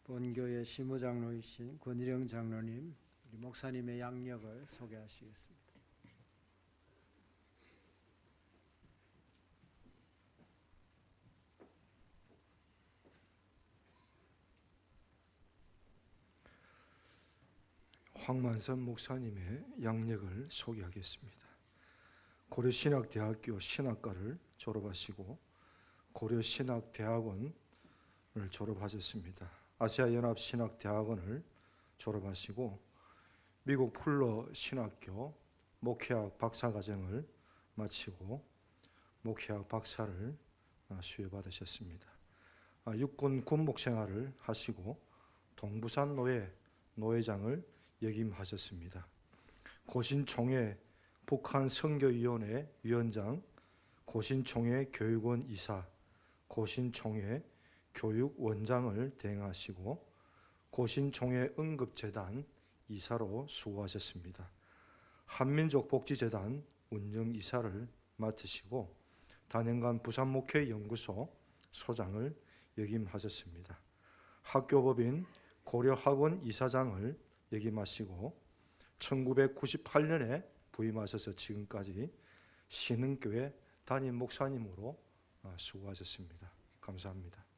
본교회 시무장로이신 권일영 장로님, 우리 목사님의 양력을 소개하시겠습니다. 황만선 목사님의 양력을 소개하겠습니다. 고려신학대학교 신학과를 졸업하시고 고려신학대학원을 졸업하셨습니다. 아시아연합신학대학원을 졸업하시고 미국 풀러 신학교 목회학 박사과정을 마치고 목회학 박사를 수여받으셨습니다. 육군 군목 생활을 하시고 동부산 노회 노회장을 역임하셨습니다. 고신총회 북한 선교위원회 위원장, 고신총회 교육원 이사, 고신총회 교육원장을 대행하시고 고신총회 응급재단 이사로 수고하셨습니다. 한민족복지재단 운영이사를 맡으시고 단연간 부산목회연구소 소장을 역임하셨습니다. 학교법인 고려학원 이사장을 역임하시고 1998년에 부임하셔서 지금까지 신흥교회 담임 목사님으로 수고하셨습니다. 감사합니다.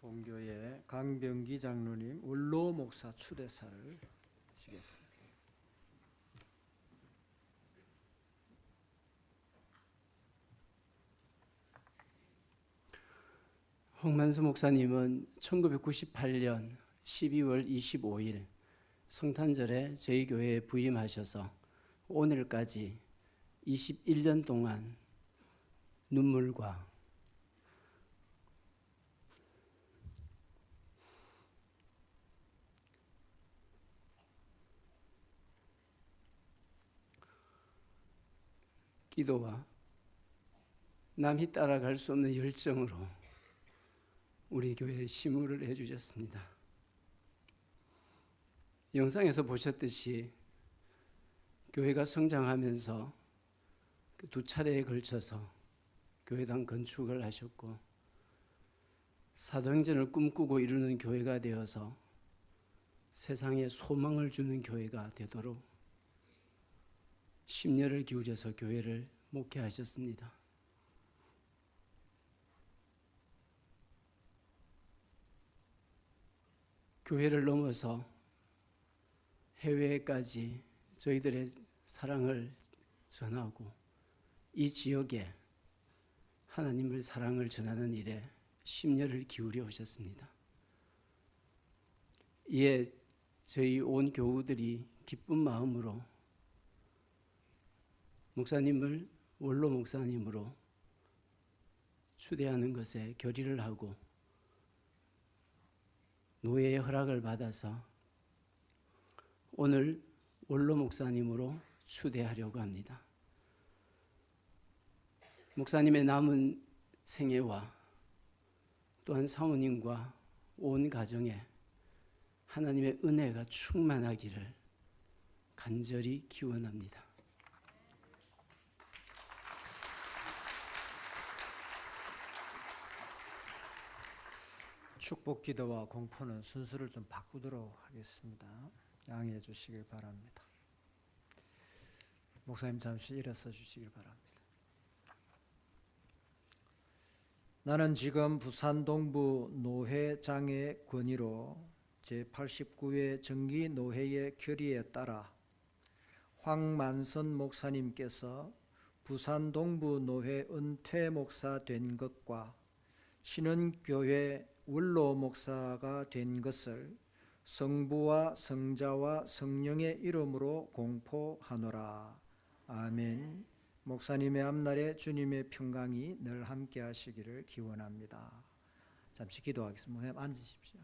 본교회 강병기 장로님 원로 목사 추대사를 주시겠습니다. 황만수 목사님은 1998년 12월 25일 성탄절에 저희 교회에 부임하셔서 오늘까지 21년 동안 눈물과 기도와 남이 따라갈 수 없는 열정으로 우리 교회에 시무를 해주셨습니다. 영상에서 보셨듯이 교회가 성장하면서 두 차례에 걸쳐서 교회당 건축을 하셨고 사도행전을 꿈꾸고 이루는 교회가 되어서 세상에 소망을 주는 교회가 되도록 심려를 기울여서 교회를 목회하셨습니다. 교회를 넘어서 해외까지 저희들의 사랑을 전하고 이 지역에 하나님의 사랑을 전하는 일에 심려를 기울여 오셨습니다. 이에 저희 온 교우들이 기쁜 마음으로 목사님을 원로 목사님으로 추대하는 것에 결의를 하고 노예의 허락을 받아서 오늘 원로 목사님으로 추대하려고 합니다. 목사님의 남은 생애와 또한 사모님과 온 가정에 하나님의 은혜가 충만하기를 간절히 기원합니다. 축복 기도와 공포는 순서를 좀 바꾸도록 하겠습니다. 양해해 주시길 바랍니다. 목사님 잠시 일어서 주시길 바랍니다. 나는 지금 부산 동부 노회장의 권위로 제89회 정기노회의 결의에 따라 황만선 목사님께서 부산 동부 노회 은퇴 목사 된 것과 신은교회 원로 목사가 된 것을 성부와 성자와 성령의 이름으로 공포하노라. 아멘. 목사님의 앞날에 주님의 평강이 늘 함께 하시기를 기원합니다. 잠시 기도하겠습니다. 목사님 앉으십시오.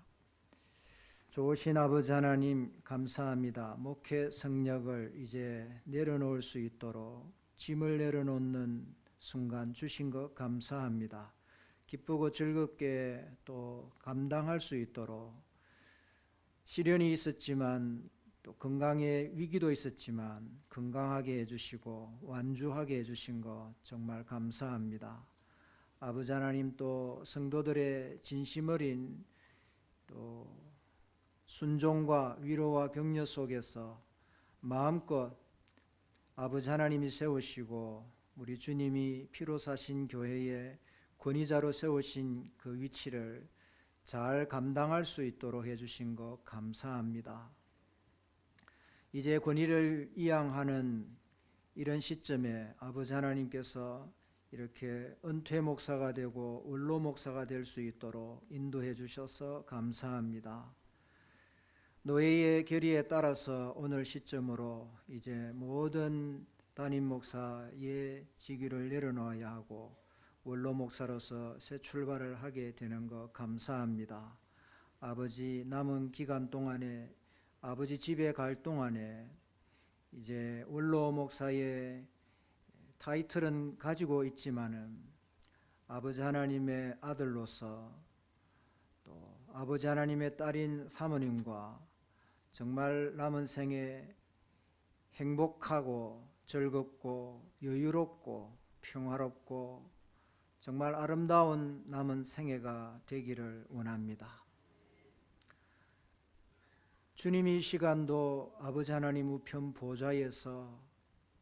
좋으신 아버지 하나님 감사합니다. 목회 성력을 이제 내려놓을 수 있도록 짐을 내려놓는 순간 주신 것 감사합니다. 기쁘고 즐겁게 또 감당할 수 있도록 시련이 있었지만 또 건강의 위기도 있었지만 건강하게 해주시고 완주하게 해주신 것 정말 감사합니다. 아버지 하나님, 또 성도들의 진심 어린 또 순종과 위로와 격려 속에서 마음껏 아버지 하나님이 세우시고 우리 주님이 피로 사신 교회의 권위자로 세우신 그 위치를 잘 감당할 수 있도록 해주신 것 감사합니다. 이제 권위를 이양하는 이런 시점에 아버지 하나님께서 이렇게 은퇴 목사가 되고 원로 목사가 될 수 있도록 인도해 주셔서 감사합니다. 노예의 결의에 따라서 오늘 시점으로 이제 모든 담임 목사의 직위를 내려놓아야 하고 원로 목사로서 새 출발을 하게 되는 것 감사합니다. 아버지 남은 기간 동안에, 아버지 집에 갈 동안에 이제 원로 목사의 타이틀은 가지고 있지만은 아버지 하나님의 아들로서 또 아버지 하나님의 딸인 사모님과 정말 남은 생에 행복하고 즐겁고 여유롭고 평화롭고 정말 아름다운 남은 생애가 되기를 원합니다. 주님이 이 시간도 아버지 하나님 우편 보좌에서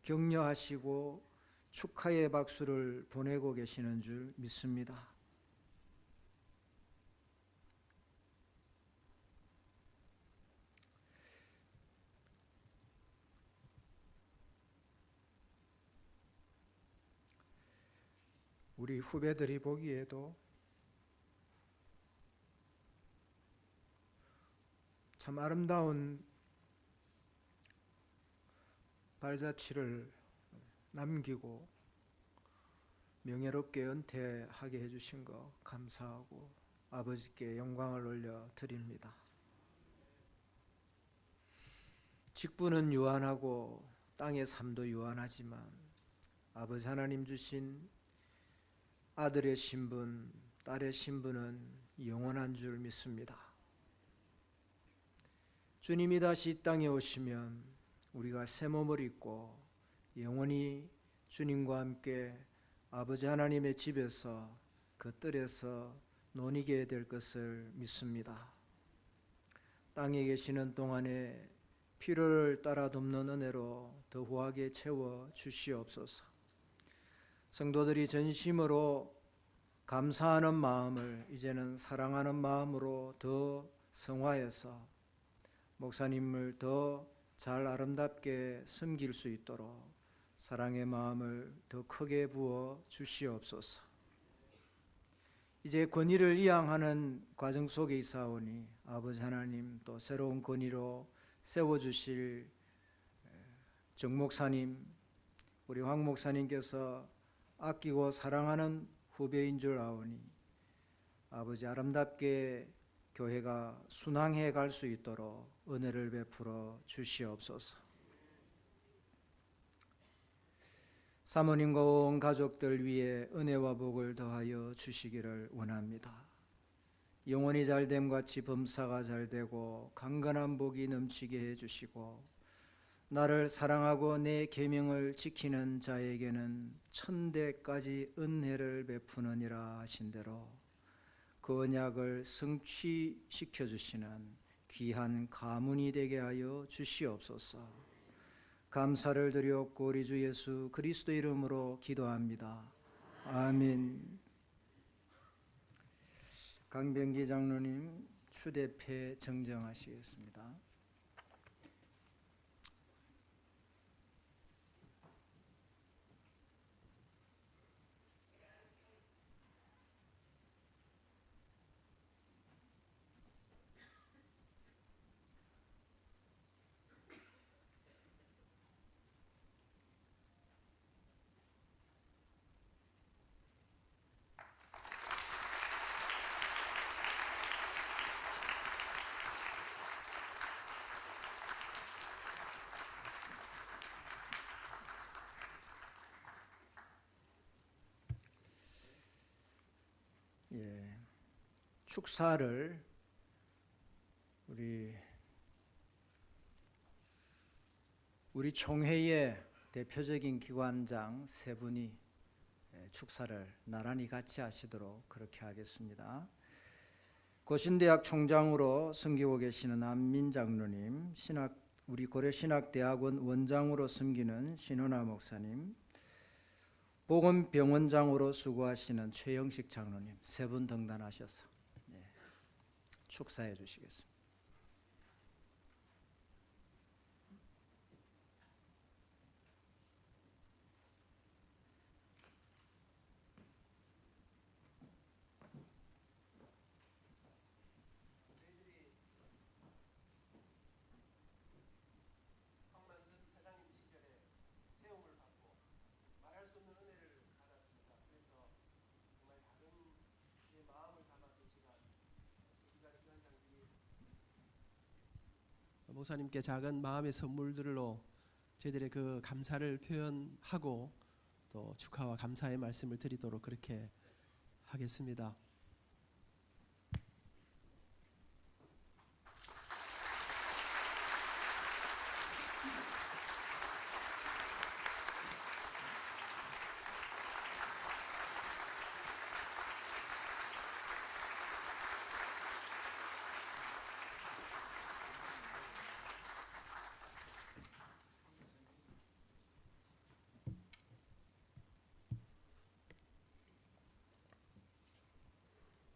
격려하시고 축하의 박수를 보내고 계시는 줄 믿습니다. 우리 후배들이 보기에도 참 아름다운 발자취를 남기고 명예롭게 은퇴하게 해주신 것 감사하고 아버지께 영광을 올려 드립니다. 직분은 유한하고 땅의 삶도 유한하지만 아버지 하나님 주신 아들의 신분, 딸의 신분은 영원한 줄 믿습니다. 주님이 다시 이 땅에 오시면 우리가 새 몸을 입고 영원히 주님과 함께 아버지 하나님의 집에서 그 뜰에서 논이게 될 것을 믿습니다. 땅에 계시는 동안에 필요를 따라 돕는 은혜로 더후하게 채워 주시옵소서. 성도들이 전심으로 감사하는 마음을 이제는 사랑하는 마음으로 더 성화해서 목사님을 더 잘 아름답게 섬길 수 있도록 사랑의 마음을 더 크게 부어 주시옵소서. 이제 권위를 이양하는 과정 속에 있사오니 아버지 하나님 또 새로운 권위로 세워주실 정 목사님, 우리 황 목사님께서 아끼고 사랑하는 후배인 줄 아오니 아버지 아름답게 교회가 순항해 갈 수 있도록 은혜를 베풀어 주시옵소서. 사모님과 온 가족들 위에 은혜와 복을 더하여 주시기를 원합니다. 영혼이 잘됨 같이 범사가 잘되고 강건한 복이 넘치게 해주시고 나를 사랑하고 내 계명을 지키는 자에게는 천대까지 은혜를 베푸느니라 하신 대로 그 언약을 성취시켜 주시는 귀한 가문이 되게 하여 주시옵소서. 감사를 드리옵고 우리 주 예수 그리스도 이름으로 기도합니다. 아멘. 강병기 장로님 추대패 정정하시겠습니다. 축사를 우리 우리 총회의 대표적인 기관장 세 분이 축사를 나란히 같이 하시도록 그렇게 하겠습니다. 고신대학 총장으로 섬기고 계시는 안민 장로님, 우리 고려신학대학원 원장으로 섬기는 신원아 목사님, 보건병원장으로 수고하시는 최영식 장로님 세 분 등단하셔서 축사해 주시겠습니다. 목사님께 작은 마음의 선물들로 저희들의 그 감사를 표현하고 또 축하와 감사의 말씀을 드리도록 그렇게 하겠습니다.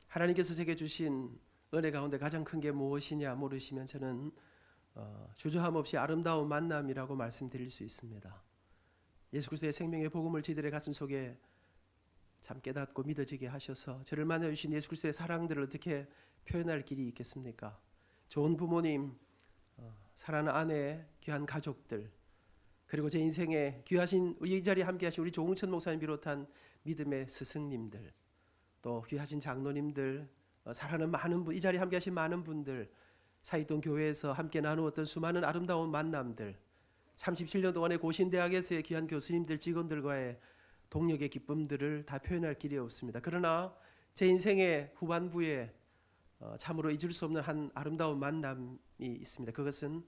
하나님께서 제게 주신 은혜 가운데 가장 큰 게 무엇이냐 물으시면 저는 주저함 없이 아름다운 만남이라고 말씀드릴 수 있습니다. 예수 그리스도의 생명의 복음을 저희들의 가슴 속에 참 깨닫고 믿어지게 하셔서 저를 만나 주신 예수 그리스도의 사랑들을 어떻게 표현할 길이 있겠습니까? 좋은 부모님, 사랑하는 아내, 귀한 가족들, 그리고 제 인생에 귀하신 이 자리에 함께하신 우리 조홍천 목사님 비롯한 믿음의 스승님들, 또 귀하신 장로님들, 사랑하는 많은 분, 이 자리에 함께하신 많은 분들, 사이동 교회에서 함께 나누었던 수많은 아름다운 만남들, 37년 동안의 고신대학에서의 귀한 교수님들, 직원들과의 동력의 기쁨들을 다 표현할 길이 없습니다. 그러나 제 인생의 후반부에 참으로 잊을 수 없는 한 아름다운 만남이 있습니다. 그것은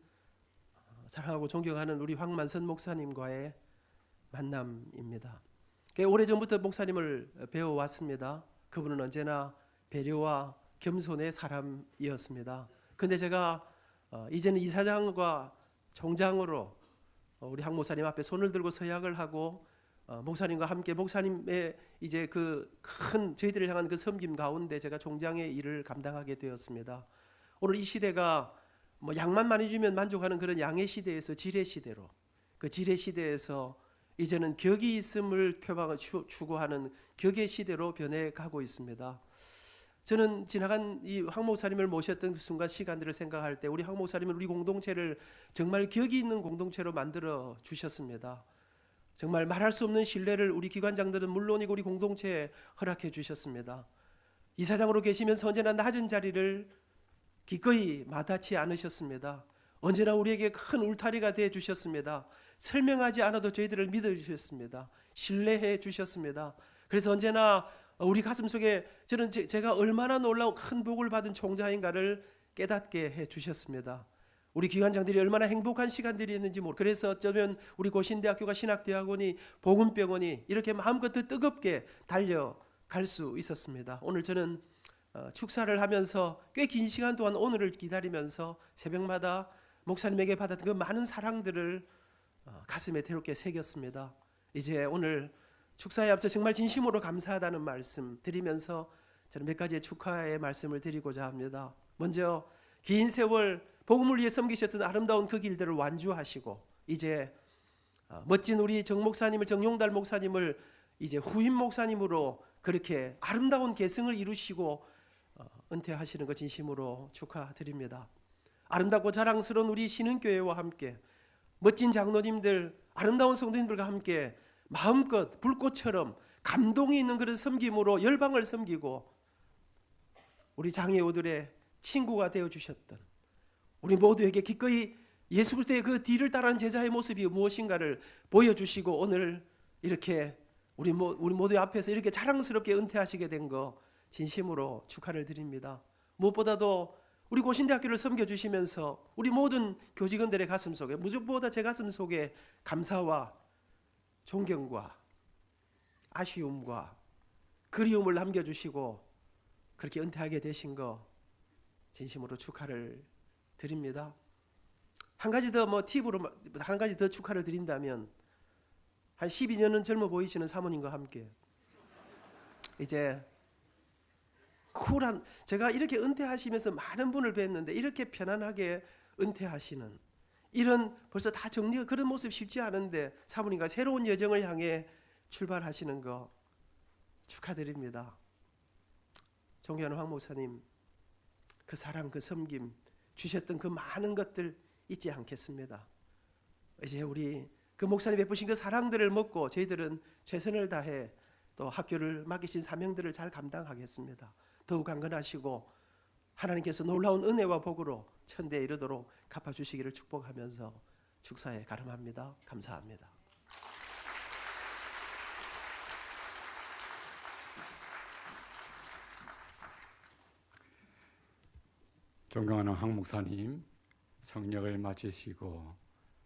사랑하고 존경하는 우리 황만선 목사님과의 만남입니다. 오래전부터 목사님을 배워왔습니다. 그분은 언제나 배려와 겸손의 사람이었습니다. 그런데 제가 이제는 이사장과 총장으로 우리 황 목사님 앞에 손을 들고 서약을 하고 목사님과 함께 목사님의 이제 그 큰 저희들을 향한 그 섬김 가운데 제가 총장의 일을 감당하게 되었습니다. 오늘 이 시대가 뭐 양만 많이 주면 만족하는 그런 양의 시대에서 질의 시대로, 그 질의 시대에서 이제는 격이 있음을 추구하는 격의 시대로 변해가고 있습니다. 저는 지나간 이 황 목사님을 모셨던 그 순간 시간들을 생각할 때 우리 황 목사님은 우리 공동체를 정말 격이 있는 공동체로 만들어 주셨습니다. 정말 말할 수 없는 신뢰를 우리 기관장들은 물론이고 우리 공동체에 허락해 주셨습니다. 이사장으로 계시면서 언제나 낮은 자리를 기꺼이 마다치 않으셨습니다. 언제나 우리에게 큰 울타리가 되어 주셨습니다. 설명하지 않아도 저희들을 믿어주셨습니다. 신뢰해 주셨습니다. 그래서 언제나 우리 가슴속에 저는 제가 얼마나 놀라운 큰 복을 받은 총장인가를 깨닫게 해 주셨습니다. 우리 기관장들이 얼마나 행복한 시간들이었는지 모르고, 그래서 어쩌면 우리 고신대학교가 신학대학원이 보건병원이 이렇게 마음껏 더 뜨겁게 달려갈 수 있었습니다. 오늘 저는 축사를 하면서 꽤 긴 시간 동안 오늘을 기다리면서 새벽마다 목사님에게 받았던 그 많은 사랑들을 가슴에 새롭게 새겼습니다. 이제 오늘 축사에 앞서 정말 진심으로 감사하다는 말씀 드리면서 저는 몇 가지의 축하의 말씀을 드리고자 합니다. 먼저 긴 세월 복음을 위해 섬기셨던 아름다운 그 길들을 완주하시고 이제 멋진 우리 정 목사님을, 정용달 목사님을 이제 후임 목사님으로 그렇게 아름다운 계승을 이루시고 은퇴하시는 것 진심으로 축하드립니다. 아름답고 자랑스러운 우리 신흥교회와 함께 멋진 장로님들, 아름다운 성도님들과 함께 마음껏 불꽃처럼 감동이 있는 그런 섬김으로 열방을 섬기고 우리 장애우들의 친구가 되어주셨던 우리 모두에게 기꺼이 예수 그리스도의 그 뒤를 따르는 제자의 모습이 무엇인가를 보여주시고 오늘 이렇게 우리 모두 앞에서 이렇게 자랑스럽게 은퇴하시게 된 거 진심으로 축하를 드립니다. 무엇보다도 우리 고신대학교를 섬겨주시면서 우리 모든 교직원들의 가슴 속에, 무엇보다 제 가슴 속에 감사와 존경과 아쉬움과 그리움을 남겨주시고 그렇게 은퇴하게 되신 거 진심으로 축하를 드립니다. 한 가지 더 팁으로 한 가지 더 축하를 드린다면, 한 12년은 젊어 보이시는 사모님과 함께 이제 쿨한, 제가 이렇게 은퇴하시면서 많은 분을 뵀는데 이렇게 편안하게 은퇴하시는, 이런 벌써 다 정리가, 그런 모습 쉽지 않은데 사모님과 새로운 여정을 향해 출발하시는 거 축하드립니다. 존경하는 황 목사님, 그 사랑, 그 섬김, 주셨던 그 많은 것들 잊지 않겠습니다. 이제 우리 그 목사님 베푸신 그 사랑들을 먹고 저희들은 최선을 다해 또 학교를 맡기신 사명들을 잘 감당하겠습니다. 더욱 강건하시고 하나님께서 놀라운 은혜와 복으로 천대에 이르도록 갚아주시기를 축복하면서 축사에 가름합니다. 감사합니다. 존경하는 황 목사님, 성령을 맞으시고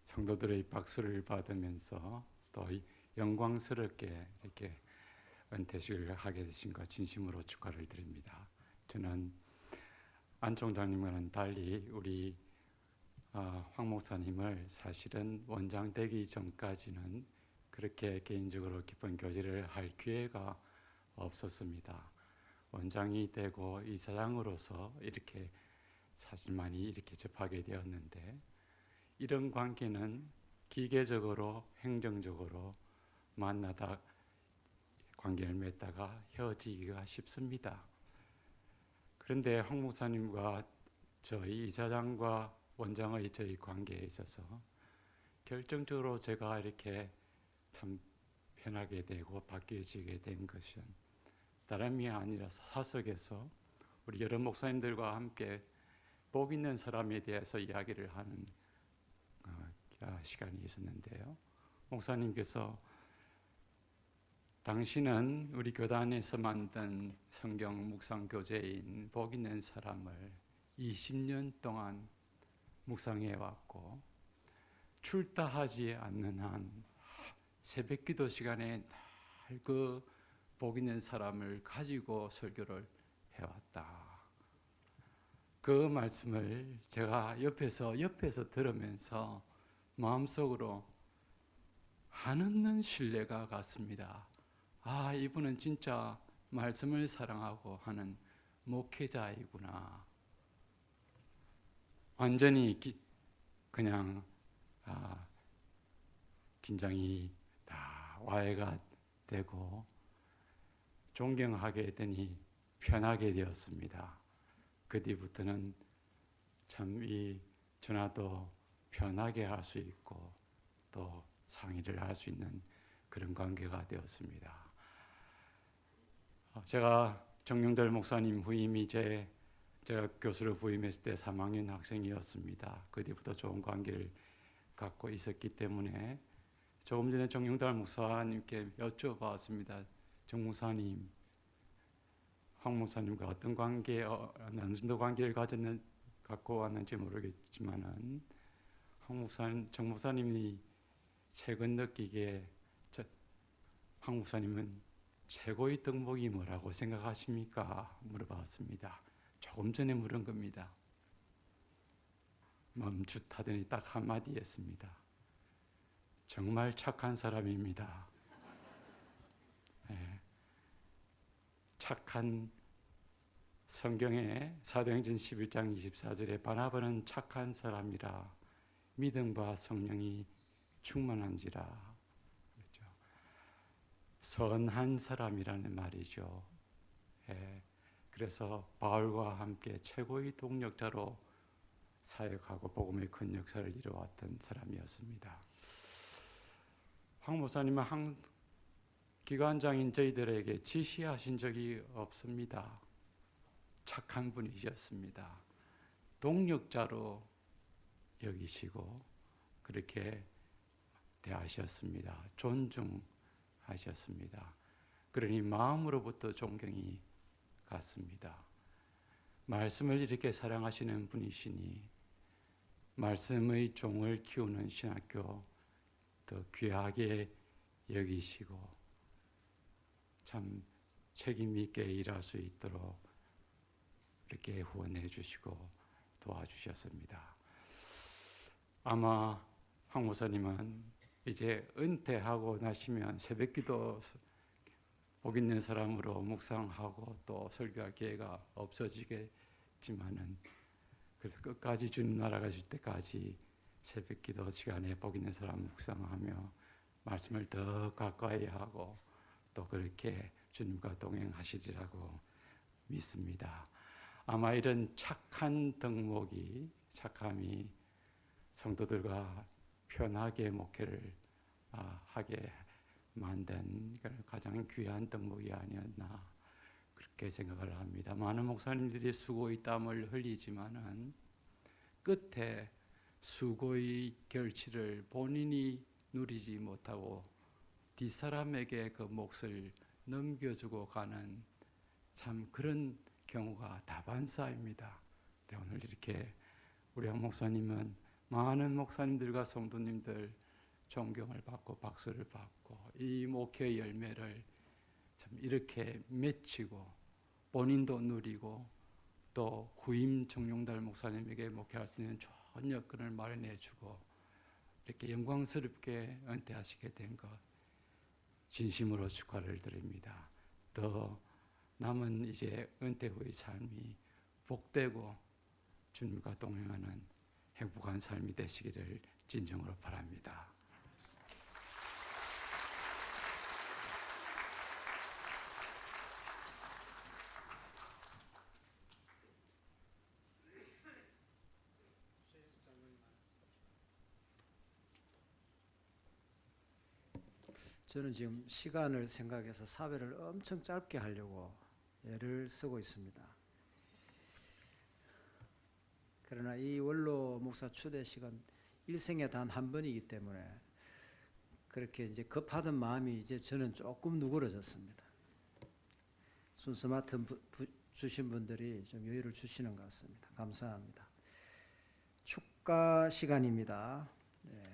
성도들의 박수를 받으면서 또 영광스럽게 이렇게 은퇴식을 하게 되신 것 진심으로 축하를 드립니다. 저는 안 총장님과는 달리 우리 황 목사님을 사실은 원장 되기 전까지는 그렇게 개인적으로 깊은 교제를 할 기회가 없었습니다. 원장이 되고 이사장으로서 이렇게 사실 많이 이렇게 접하게 되었는데, 이런 관계는 기계적으로 행정적으로 만나다 관계를 맺다가 헤어지기가 쉽습니다. 그런데 황 목사님과 저희 이사장과 원장의 저희 관계에 있어서 결정적으로 제가 이렇게 참 편하게 되고 바뀌어지게 된 것은 다름이 아니라 사석에서 우리 여러 목사님들과 함께 복 있는 사람에 대해서 이야기를 하는 시간이 있었는데요. 목사님께서 당신은 우리 교단에서 만든 성경 묵상 교재인 복 있는 사람을 20년 동안 묵상해 왔고, 출타하지 않는 한 새벽 기도 시간에 늘 그 복 있는 사람을 가지고 설교를 해왔다. 그 말씀을 제가 옆에서 들으면서 마음속으로 한없는 신뢰가 갔습니다. 아, 이분은 진짜 말씀을 사랑하고 하는 목회자이구나. 완전히 그냥 긴장이 다 와해가 되고 존경하게 되니 편하게 되었습니다. 그 뒤부터는 참 이 전화도 편하게 할 수 있고 또 상의를 할 수 있는 그런 관계가 되었습니다. 제가 정용들 목사님 후임이 제가 교수로 부임했을 때 3학년 학생이었습니다. 그 뒤부터 좋은 관계를 갖고 있었기 때문에 조금 전에 정용달 목사님께 여쭤봤습니다. 정 목사님, 황 목사님과 어떤 관계, 어느 정도 관계를 갖고 왔는지 모르겠지만은 정 목사님이 최근 느끼기에 황 목사님은 최고의 덕목이 뭐라고 생각하십니까? 물어봤습니다. 조금 전에 물은 겁니다. 멈칫하더니 딱 한마디 했습니다. 정말 착한 사람입니다. 네. 착한 성경에 사도행전 11장 24절에 바나바는 착한 사람이라 믿음과 성령이 충만한지라. 그렇죠. 선한 사람이라는 말이죠. 예. 그래서 바울과 함께 최고의 동력자로 사역하고 복음의 큰 역사를 이루어왔던 사람이었습니다. 황 목사님은 기관장인 저희들에게 지시하신 적이 없습니다. 착한 분이셨습니다. 동력자로 여기시고 그렇게 대하셨습니다. 존중하셨습니다. 그러니 마음으로부터 존경이 갔습니다. 말씀을 이렇게 사랑하시는 분이시니 말씀의 종을 키우는 신학교 더 귀하게 여기시고 참 책임 있게 일할 수 있도록 이렇게 후원해 주시고 도와주셨습니다. 아마 황 목사님은 이제 은퇴하고 나시면 새벽기도 복 있는 사람으로 묵상하고 또 설교할 기회가 없어지겠지만은 그래서 끝까지 주님 나라 가실 때까지 새벽기도 시간에 복 있는 사람 묵상하며 말씀을 더 가까이 하고 또 그렇게 주님과 동행하시리라고 믿습니다. 아마 이런 착함이 성도들과 편하게 목회를 하게 만든 가장 귀한 덕목이 아니었나 그렇게 생각을 합니다. 많은 목사님들이 수고의 땀을 흘리지만은 끝에 수고의 결실을 본인이 누리지 못하고 뒷사람에게 그 몫을 넘겨주고 가는 참 그런 경우가 다반사입니다. 오늘 이렇게 우리 한 목사님은 많은 목사님들과 성도님들 존경을 받고 박수를 받고 이 목회의 열매를 참 이렇게 맺히고 본인도 누리고 또 후임 정용달 목사님에게 목회할 수 있는 좋은 여건을 마련해 주고 이렇게 영광스럽게 은퇴하시게 된 것 진심으로 축하를 드립니다. 더 남은 이제 은퇴 후의 삶이 복되고 주님과 동행하는 행복한 삶이 되시기를 진정으로 바랍니다. 저는 지금 시간을 생각해서 사회를 엄청 짧게 하려고 애를 쓰고 있습니다. 그러나 이 원로 목사 추대식은 일생에 단 한 번이기 때문에 그렇게 이제 급하던 마음이 이제 저는 조금 누그러졌습니다. 순서 맡은 주신 분들이 좀 여유를 주시는 것 같습니다. 감사합니다. 축가 시간입니다. 네.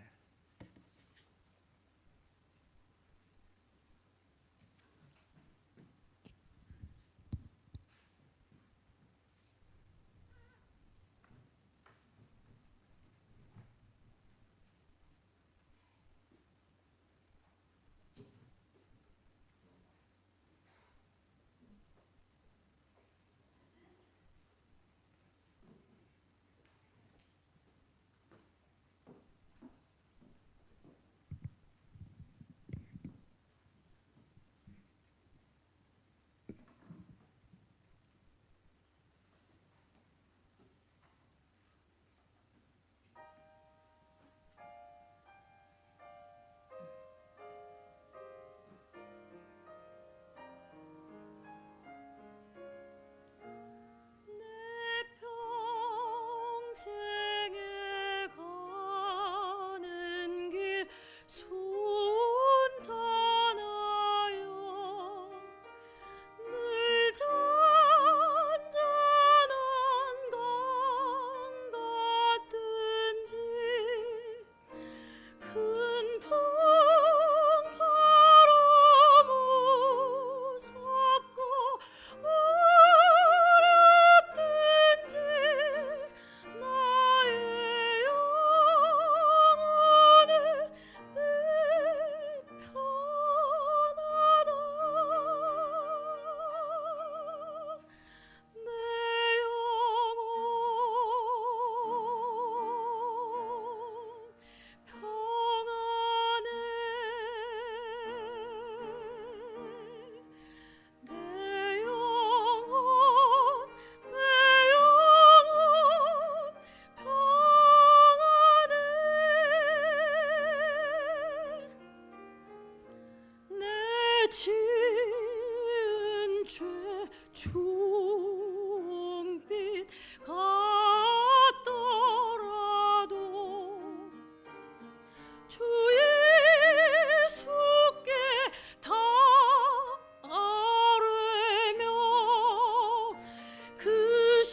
그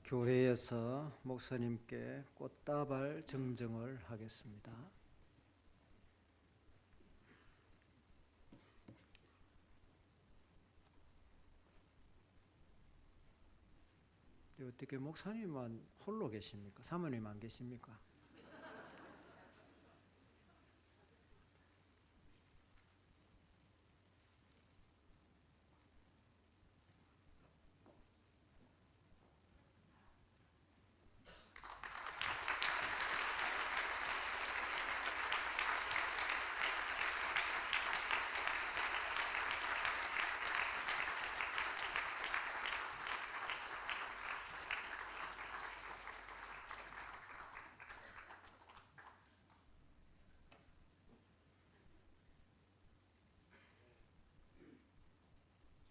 교회에서 목사님께 꽃다발 증정을 하겠습니다. 어떻게 목사님만 홀로 계십니까? 사모님 안 계십니까?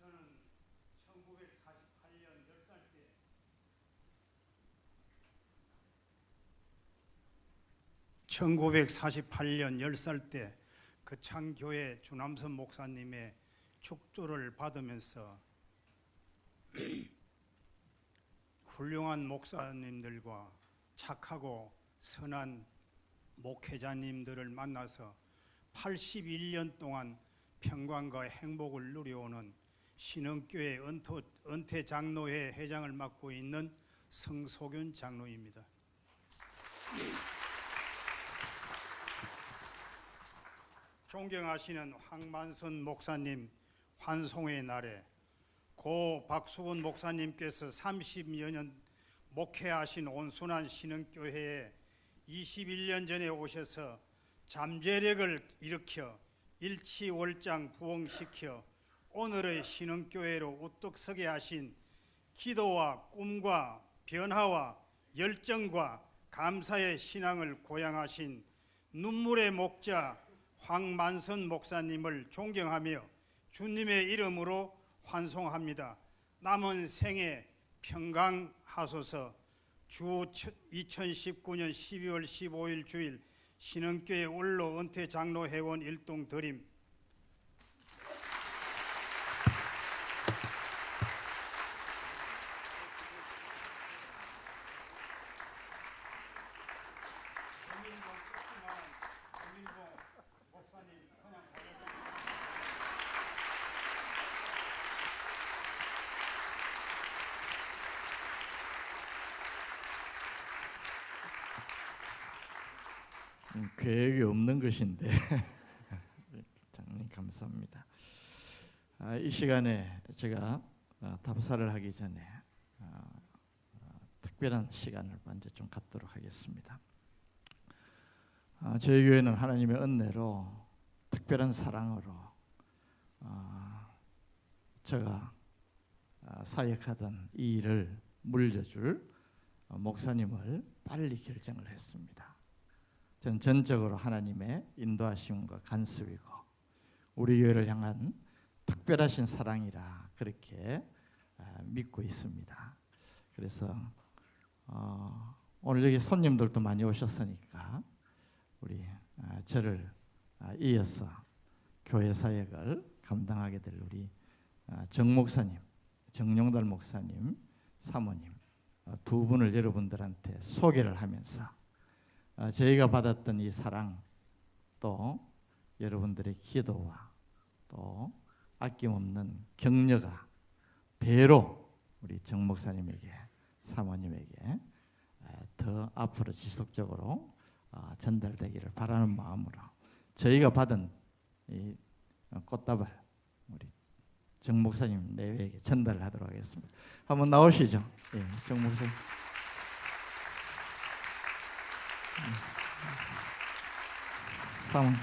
저는 1948년 10살 때 (1948년) 10살 때 그 창교회 주남선 목사님의 축도를 받으면서 훌륭한 목사님들과 착하고 선한 목회자님들을 만나서 81년 동안 평강과 행복을 누려오는 신흥교회 은퇴 장로회 회장을 맡고 있는 성소균 장로입니다. 존경하시는 황만선 목사님 환송의 날에 고 박수근 목사님께서 30여 년 목회하신 온순한 신흥교회에 21년 전에 오셔서 잠재력을 일으켜 일치월장 부흥시켜 오늘의 신흥교회로 우뚝 서게 하신 기도와 꿈과 변화와 열정과 감사의 신앙을 고양하신 눈물의 목자 황만선 목사님을 존경하며 주님의 이름으로 환송합니다. 남은 생에 평강하소서. 주 2019년 12월 15일 주일 신흥교회 원로 은퇴 장로 회원 일동 드림. 계획이 없는 것인데 장님 감사합니다. 이 시간에 제가 답사를 하기 전에 특별한 시간을 먼저 좀 갖도록 하겠습니다. 저희 교회는 하나님의 은혜로 특별한 사랑으로 제가 사역하던 이 일을 물려줄 목사님을 빨리 결정을 했습니다. 저는 전적으로 하나님의 인도하심과 간섭이고 우리 교회를 향한 특별하신 사랑이라 그렇게 믿고 있습니다. 그래서 오늘 여기 손님들도 많이 오셨으니까 우리 저를 이어서 교회 사역을 감당하게 될 우리 정 목사님, 정용달 목사님, 사모님 두 분을 여러분들한테 소개를 하면서 저희가 받았던 이 사랑 또 여러분들의 기도와 또 아낌없는 격려가 배로 우리 정 목사님에게 사모님에게 더 앞으로 지속적으로 전달되기를 바라는 마음으로 저희가 받은 이 꽃다발 우리 정 목사님 내외에게 전달을 하도록 하겠습니다. 한번 나오시죠. 예, 정 목사님. 사모님.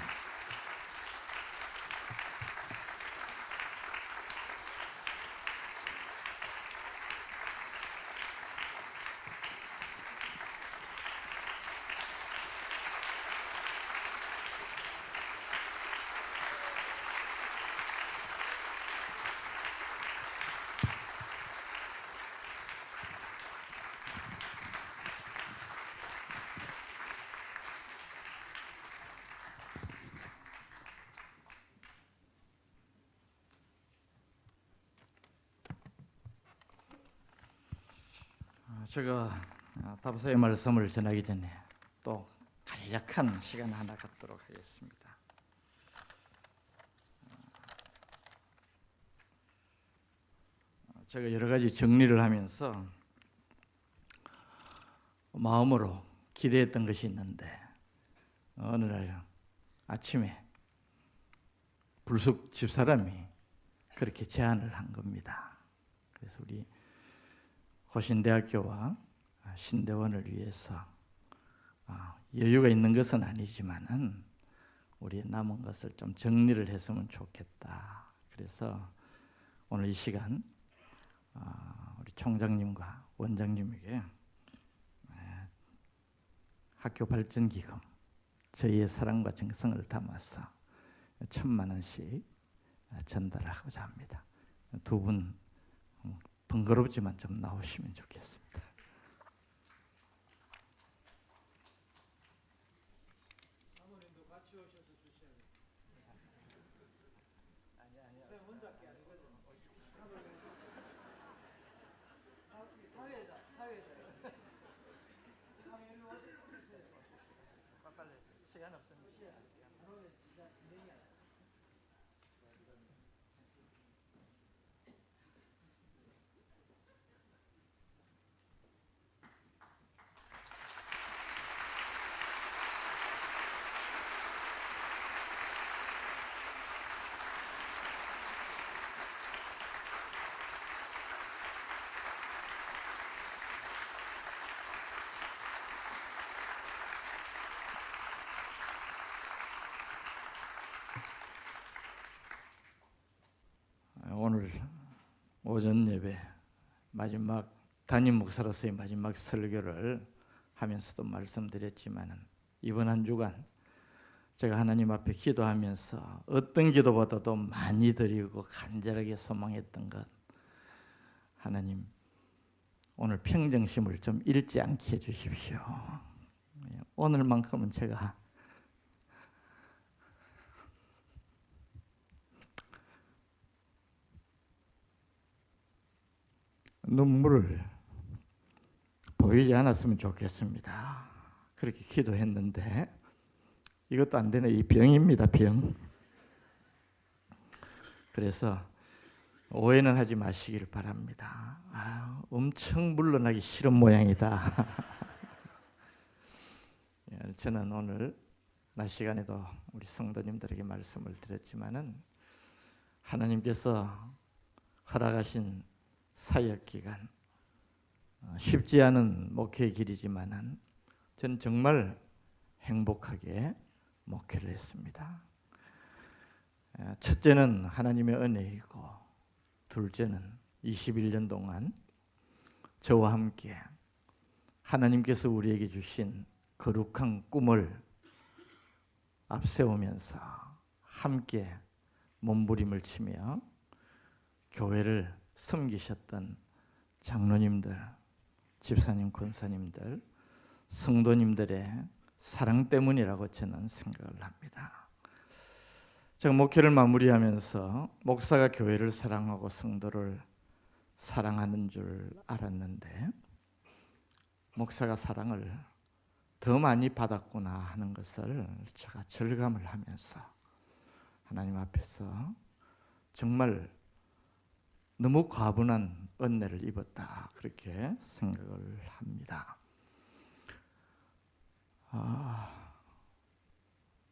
제가 답사의 말씀을 전하기 전에 또 간략한 시간 하나 갖도록 하겠습니다. 제가 여러 가지 정리를 하면서 마음으로 기대했던 것이 있는데 어느 날 아침에 불쑥 집사람이 그렇게 제안을 한 겁니다. 그래서 우리 고신대학교와 신대원을 위해서 여유가 있는 것은 아니지만은 우리 남은 것을 좀 정리를 했으면 좋겠다. 그래서 오늘 이 시간 우리 총장님과 원장님에게 학교 발전 기금 저희의 사랑과 정성을 담아서 1,000만 원씩 전달하고자 합니다. 두 분 번거롭지만 좀 나오시면 좋겠습니다. 오늘 오전 예배 마지막 담임 목사로서의 마지막 설교를 하면서도 말씀드렸지만은 이번 한 주간 제가 하나님 앞에 기도하면서 어떤 기도보다도 많이 드리고 간절하게 소망했던 것, 하나님 오늘 평정심을 좀 잃지 않게 해주십시오. 오늘만큼은 제가 눈물을 보이지 않았으면 좋겠습니다. 그렇게 기도했는데 이것도 안 되네. 이 병입니다, 병. 그래서 오해는 하지 마시길 바랍니다. 엄청 물러나기 싫은 모양이다. 저는 오늘 낮 시간에도 우리 성도님들에게 말씀을 드렸지만은 하나님께서 허락하신 사역 기간 쉽지 않은 목회의 길이지만은 저는 정말 행복하게 목회를 했습니다. 첫째는 하나님의 은혜이고 둘째는 21년 동안 저와 함께 하나님께서 우리에게 주신 거룩한 꿈을 앞세우면서 함께 몸부림을 치며 교회를 섬기셨던 장로님들, 집사님, 권사님들, 성도님들의 사랑 때문이라고 저는 생각을 합니다. 제가 목회를 마무리하면서 목사가 교회를 사랑하고 성도를 사랑하는 줄 알았는데 목사가 사랑을 더 많이 받았구나 하는 것을 제가 절감을 하면서 하나님 앞에서 정말 너무 과분한 은혜를 입었다 그렇게 생각을 합니다.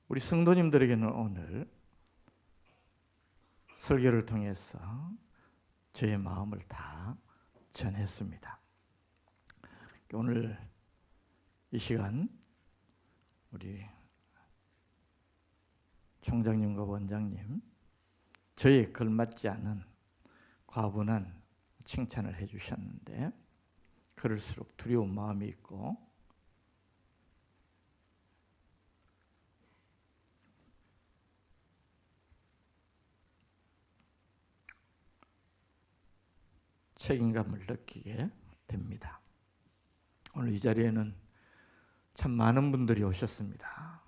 우리 성도님들에게는 오늘 설교를 통해서 저의 마음을 다 전했습니다. 오늘 이 시간 우리 총장님과 원장님 저에 걸맞지 않은 과분한 칭찬을 해주셨는데 그럴수록 두려운 마음이 있고 책임감을 느끼게 됩니다. 오늘 이 자리에는 참 많은 분들이 오셨습니다.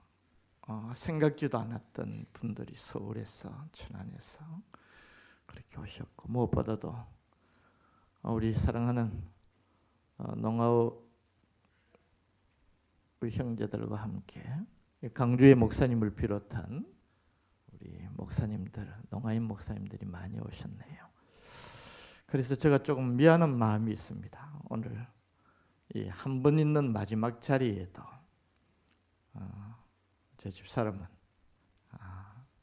생각지도 않았던 분들이 서울에서, 천안에서 그렇게 오셨고 무엇보다도 우리 사랑하는 농아우 우리 형제들과 함께 강주의 목사님을 비롯한 우리 목사님들, 농아인 목사님들이 많이 오셨네요. 그래서 제가 조금 미안한 마음이 있습니다. 오늘 이 한 번 있는 마지막 자리에도 제 집사람은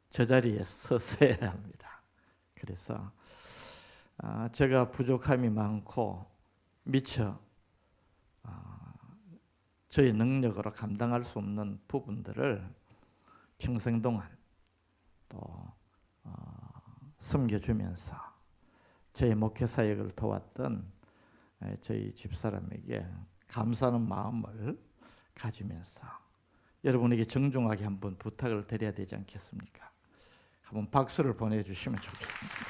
저 자리에 서서야 합니다. 그래서 제가 부족함이 많고 미처 저희 능력으로 감당할 수 없는 부분들을 평생 동안 또 섬겨주면서 저희 목회 사역을 도왔던 저희 집사람에게 감사하는 마음을 가지면서 여러분에게 정중하게 한번 부탁을 드려야 되지 않겠습니까? 한번 박수를 보내주시면 좋겠습니다.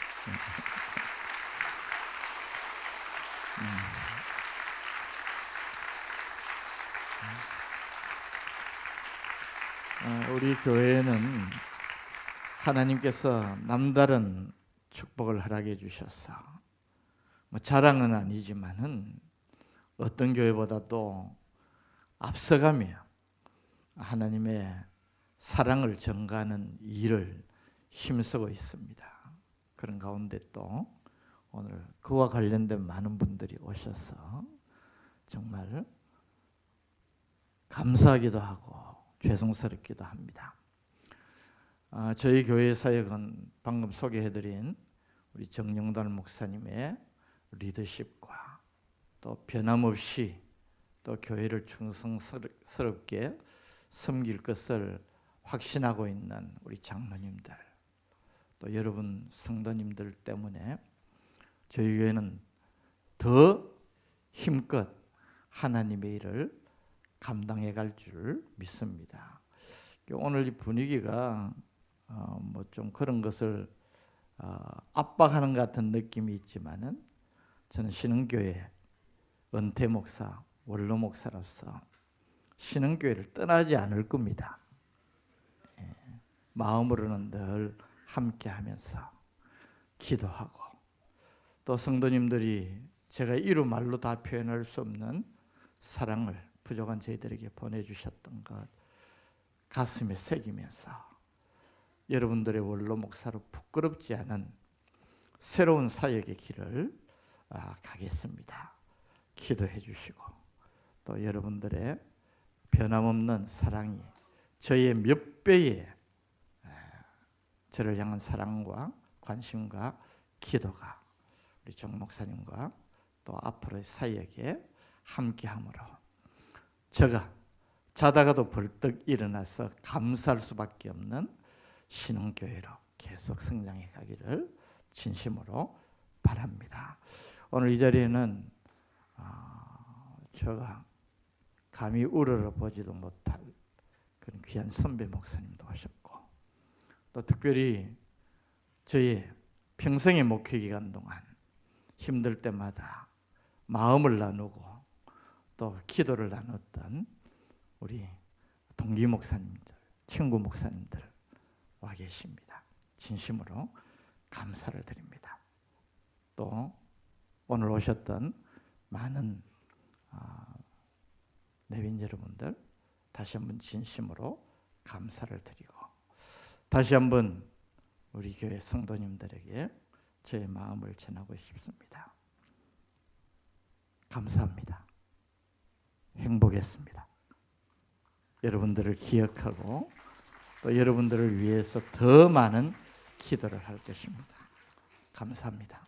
우리 교회는 하나님께서 남다른 축복을 허락해 주셔서 자랑은 아니지만은 어떤 교회보다도 앞서가며 하나님의 사랑을 전가하는 일을 힘쓰고 있습니다. 그런 가운데 또 오늘 그와 관련된 많은 분들이 오셔서 정말 감사하기도 하고 죄송스럽기도 합니다. 저희 교회 사역은 방금 소개해드린 우리 정영달 목사님의 리더십과 또 변함없이 또 교회를 충성스럽게 섬길 것을 확신하고 있는 우리 장로님들, 또 여러분 성도님들 때문에 저희 교회는 더 힘껏 하나님의 일을 감당해 갈 줄 믿습니다. 오늘 이 분위기가 뭐 좀 그런 것을 압박하는 것 같은 느낌이 있지만은 저는 신흥교회 은퇴 목사, 원로 목사로서 신흥교회를 떠나지 않을 겁니다. 마음으로는 늘 함께하면서 기도하고 또 성도님들이 제가 이루 말로 다 표현할 수 없는 사랑을 부족한 저희들에게 보내주셨던 것 가슴에 새기면서 여러분들의 원로 목사로 부끄럽지 않은 새로운 사역의 길을 가겠습니다. 기도해 주시고 또 여러분들의 변함없는 사랑이 저의 몇 배의 저를 향한 사랑과 관심과 기도가 우리 정 목사님과 또 앞으로의 사역에 함께함으로 제가 자다가도 벌떡 일어나서 감사할 수밖에 없는 신흥교회로 계속 성장해 가기를 진심으로 바랍니다. 오늘 이 자리에는 제가 감히 우러러보지도 못할 그런 귀한 선배 목사님도 오셨고 또 특별히 저의 평생의 목회 기간 동안 힘들 때마다 마음을 나누고 또 기도를 나눴던 우리 동기 목사님들, 친구 목사님들 와 계십니다. 진심으로 감사를 드립니다. 또 오늘 오셨던 많은 내빈 여러분들 다시 한번 진심으로 감사를 드리고 다시 한번 우리 교회 성도님들에게 저의 마음을 전하고 싶습니다. 감사합니다. 행복했습니다. 여러분들을 기억하고 또 여러분들을 위해서 더 많은 기도를 할 것입니다. 감사합니다.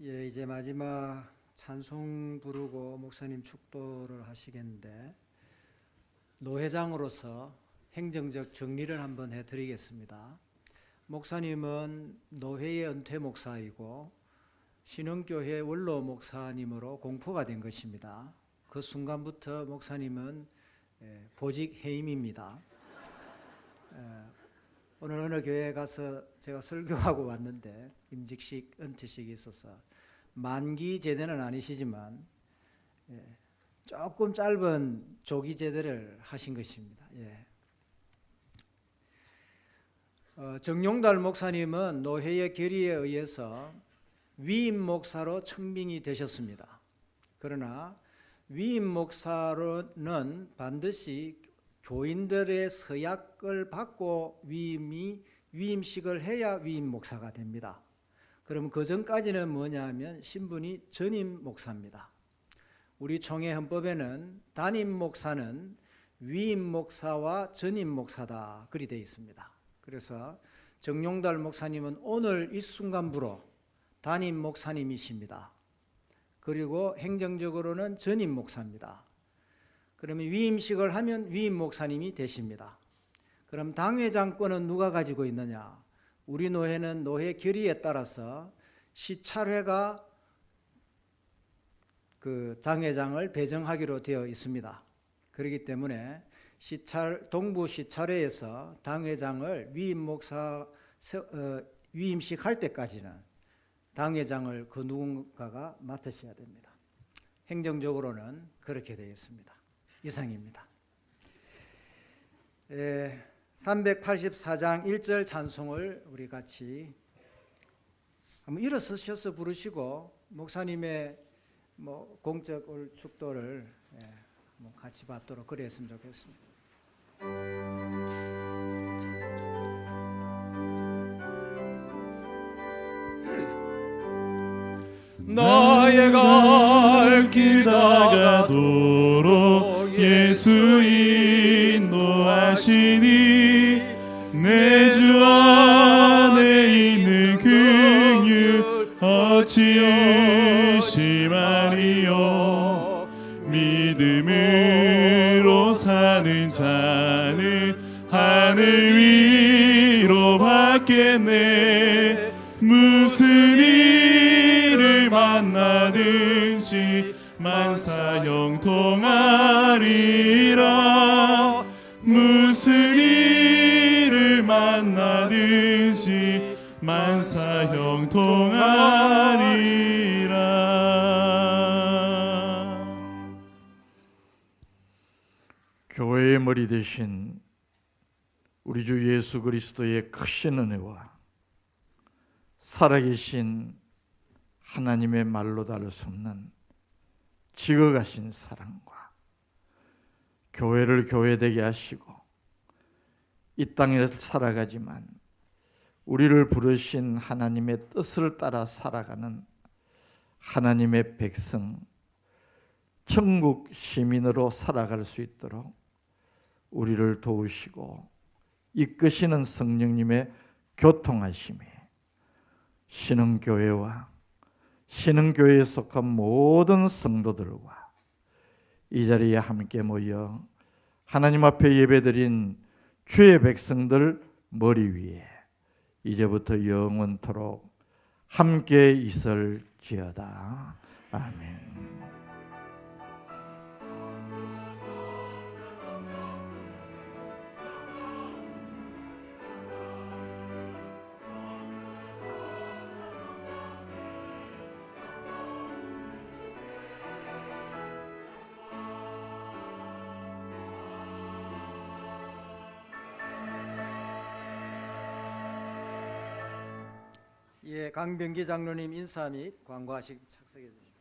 예, 이제 마지막 찬송 부르고 목사님 축도를 하시겠는데 노회장으로서 행정적 정리를 한번 해드리겠습니다. 목사님은 노회의 은퇴 목사이고 신흥교회 원로 목사님으로 공포가 된 것입니다. 그 순간부터 목사님은 보직 해임입니다. 오늘 어느 교회에 가서 제가 설교하고 왔는데 임직식, 은퇴식이 있어서 만기 제대는 아니시지만 조금 짧은 조기 제대를 하신 것입니다. 예. 정용달 목사님은 노회의 결의에 의해서 위임 목사로 청빙이 되셨습니다. 그러나 위임 목사로는 반드시 교인들의 서약을 받고 위임식을 해야 위임 목사가 됩니다. 그럼 그 전까지는 뭐냐면 신분이 전임 목사입니다. 우리 총회 헌법에는 단임 목사는 위임 목사와 전임 목사다 그리 되어 있습니다. 그래서 정용달 목사님은 오늘 이 순간부로 단임 목사님이십니다. 그리고 행정적으로는 전임 목사입니다. 그러면 위임식을 하면 위임 목사님이 되십니다. 그럼 당회장권은 누가 가지고 있느냐? 우리 노회는 노회 결의에 따라서 시찰회가 그 당회장을 배정하기로 되어 있습니다. 그렇기 때문에 동부 시찰회에서 당회장을 위임 목사 위임식 할 때까지는 당회장을 그 누군가가 맡으셔야 됩니다. 행정적으로는 그렇게 되어 있습니다. 이상입니다. 384장 1절 찬송을 우리 같이 한번 일어서셔서 부르시고 목사님의 공적 축도를 같이 받도록 그랬으면 좋겠습니다. 나의 갈 길 다가도록 예수 인도하시니 내 주 안에 있는 긍휼 어찌 의심하리요. 믿음으로 사는 자는 하늘 위로 받겠네. 무슨 일을 만나든지 만사 형통하리라. 무슨 일을 만나든지 만사 형통하리라. 교회의 머리 되신 우리 주 예수 그리스도의 크신 은혜와 살아계신 하나님의 말로 다룰 수 없는 지극하신 사랑과 교회를 교회되게 하시고 이 땅에 살아가지만 우리를 부르신 하나님의 뜻을 따라 살아가는 하나님의 백성, 천국 시민으로 살아갈 수 있도록 우리를 도우시고 이끄시는 성령님의 교통하심에 신흥교회와 신흥교회에 속한 모든 성도들과 이 자리에 함께 모여 하나님 앞에 예배드린 주의 백성들 머리 위에 이제부터 영원토록 함께 있을지어다. 아멘. 강병기 장로님 인사 및 광고하식 착석해 주십시오.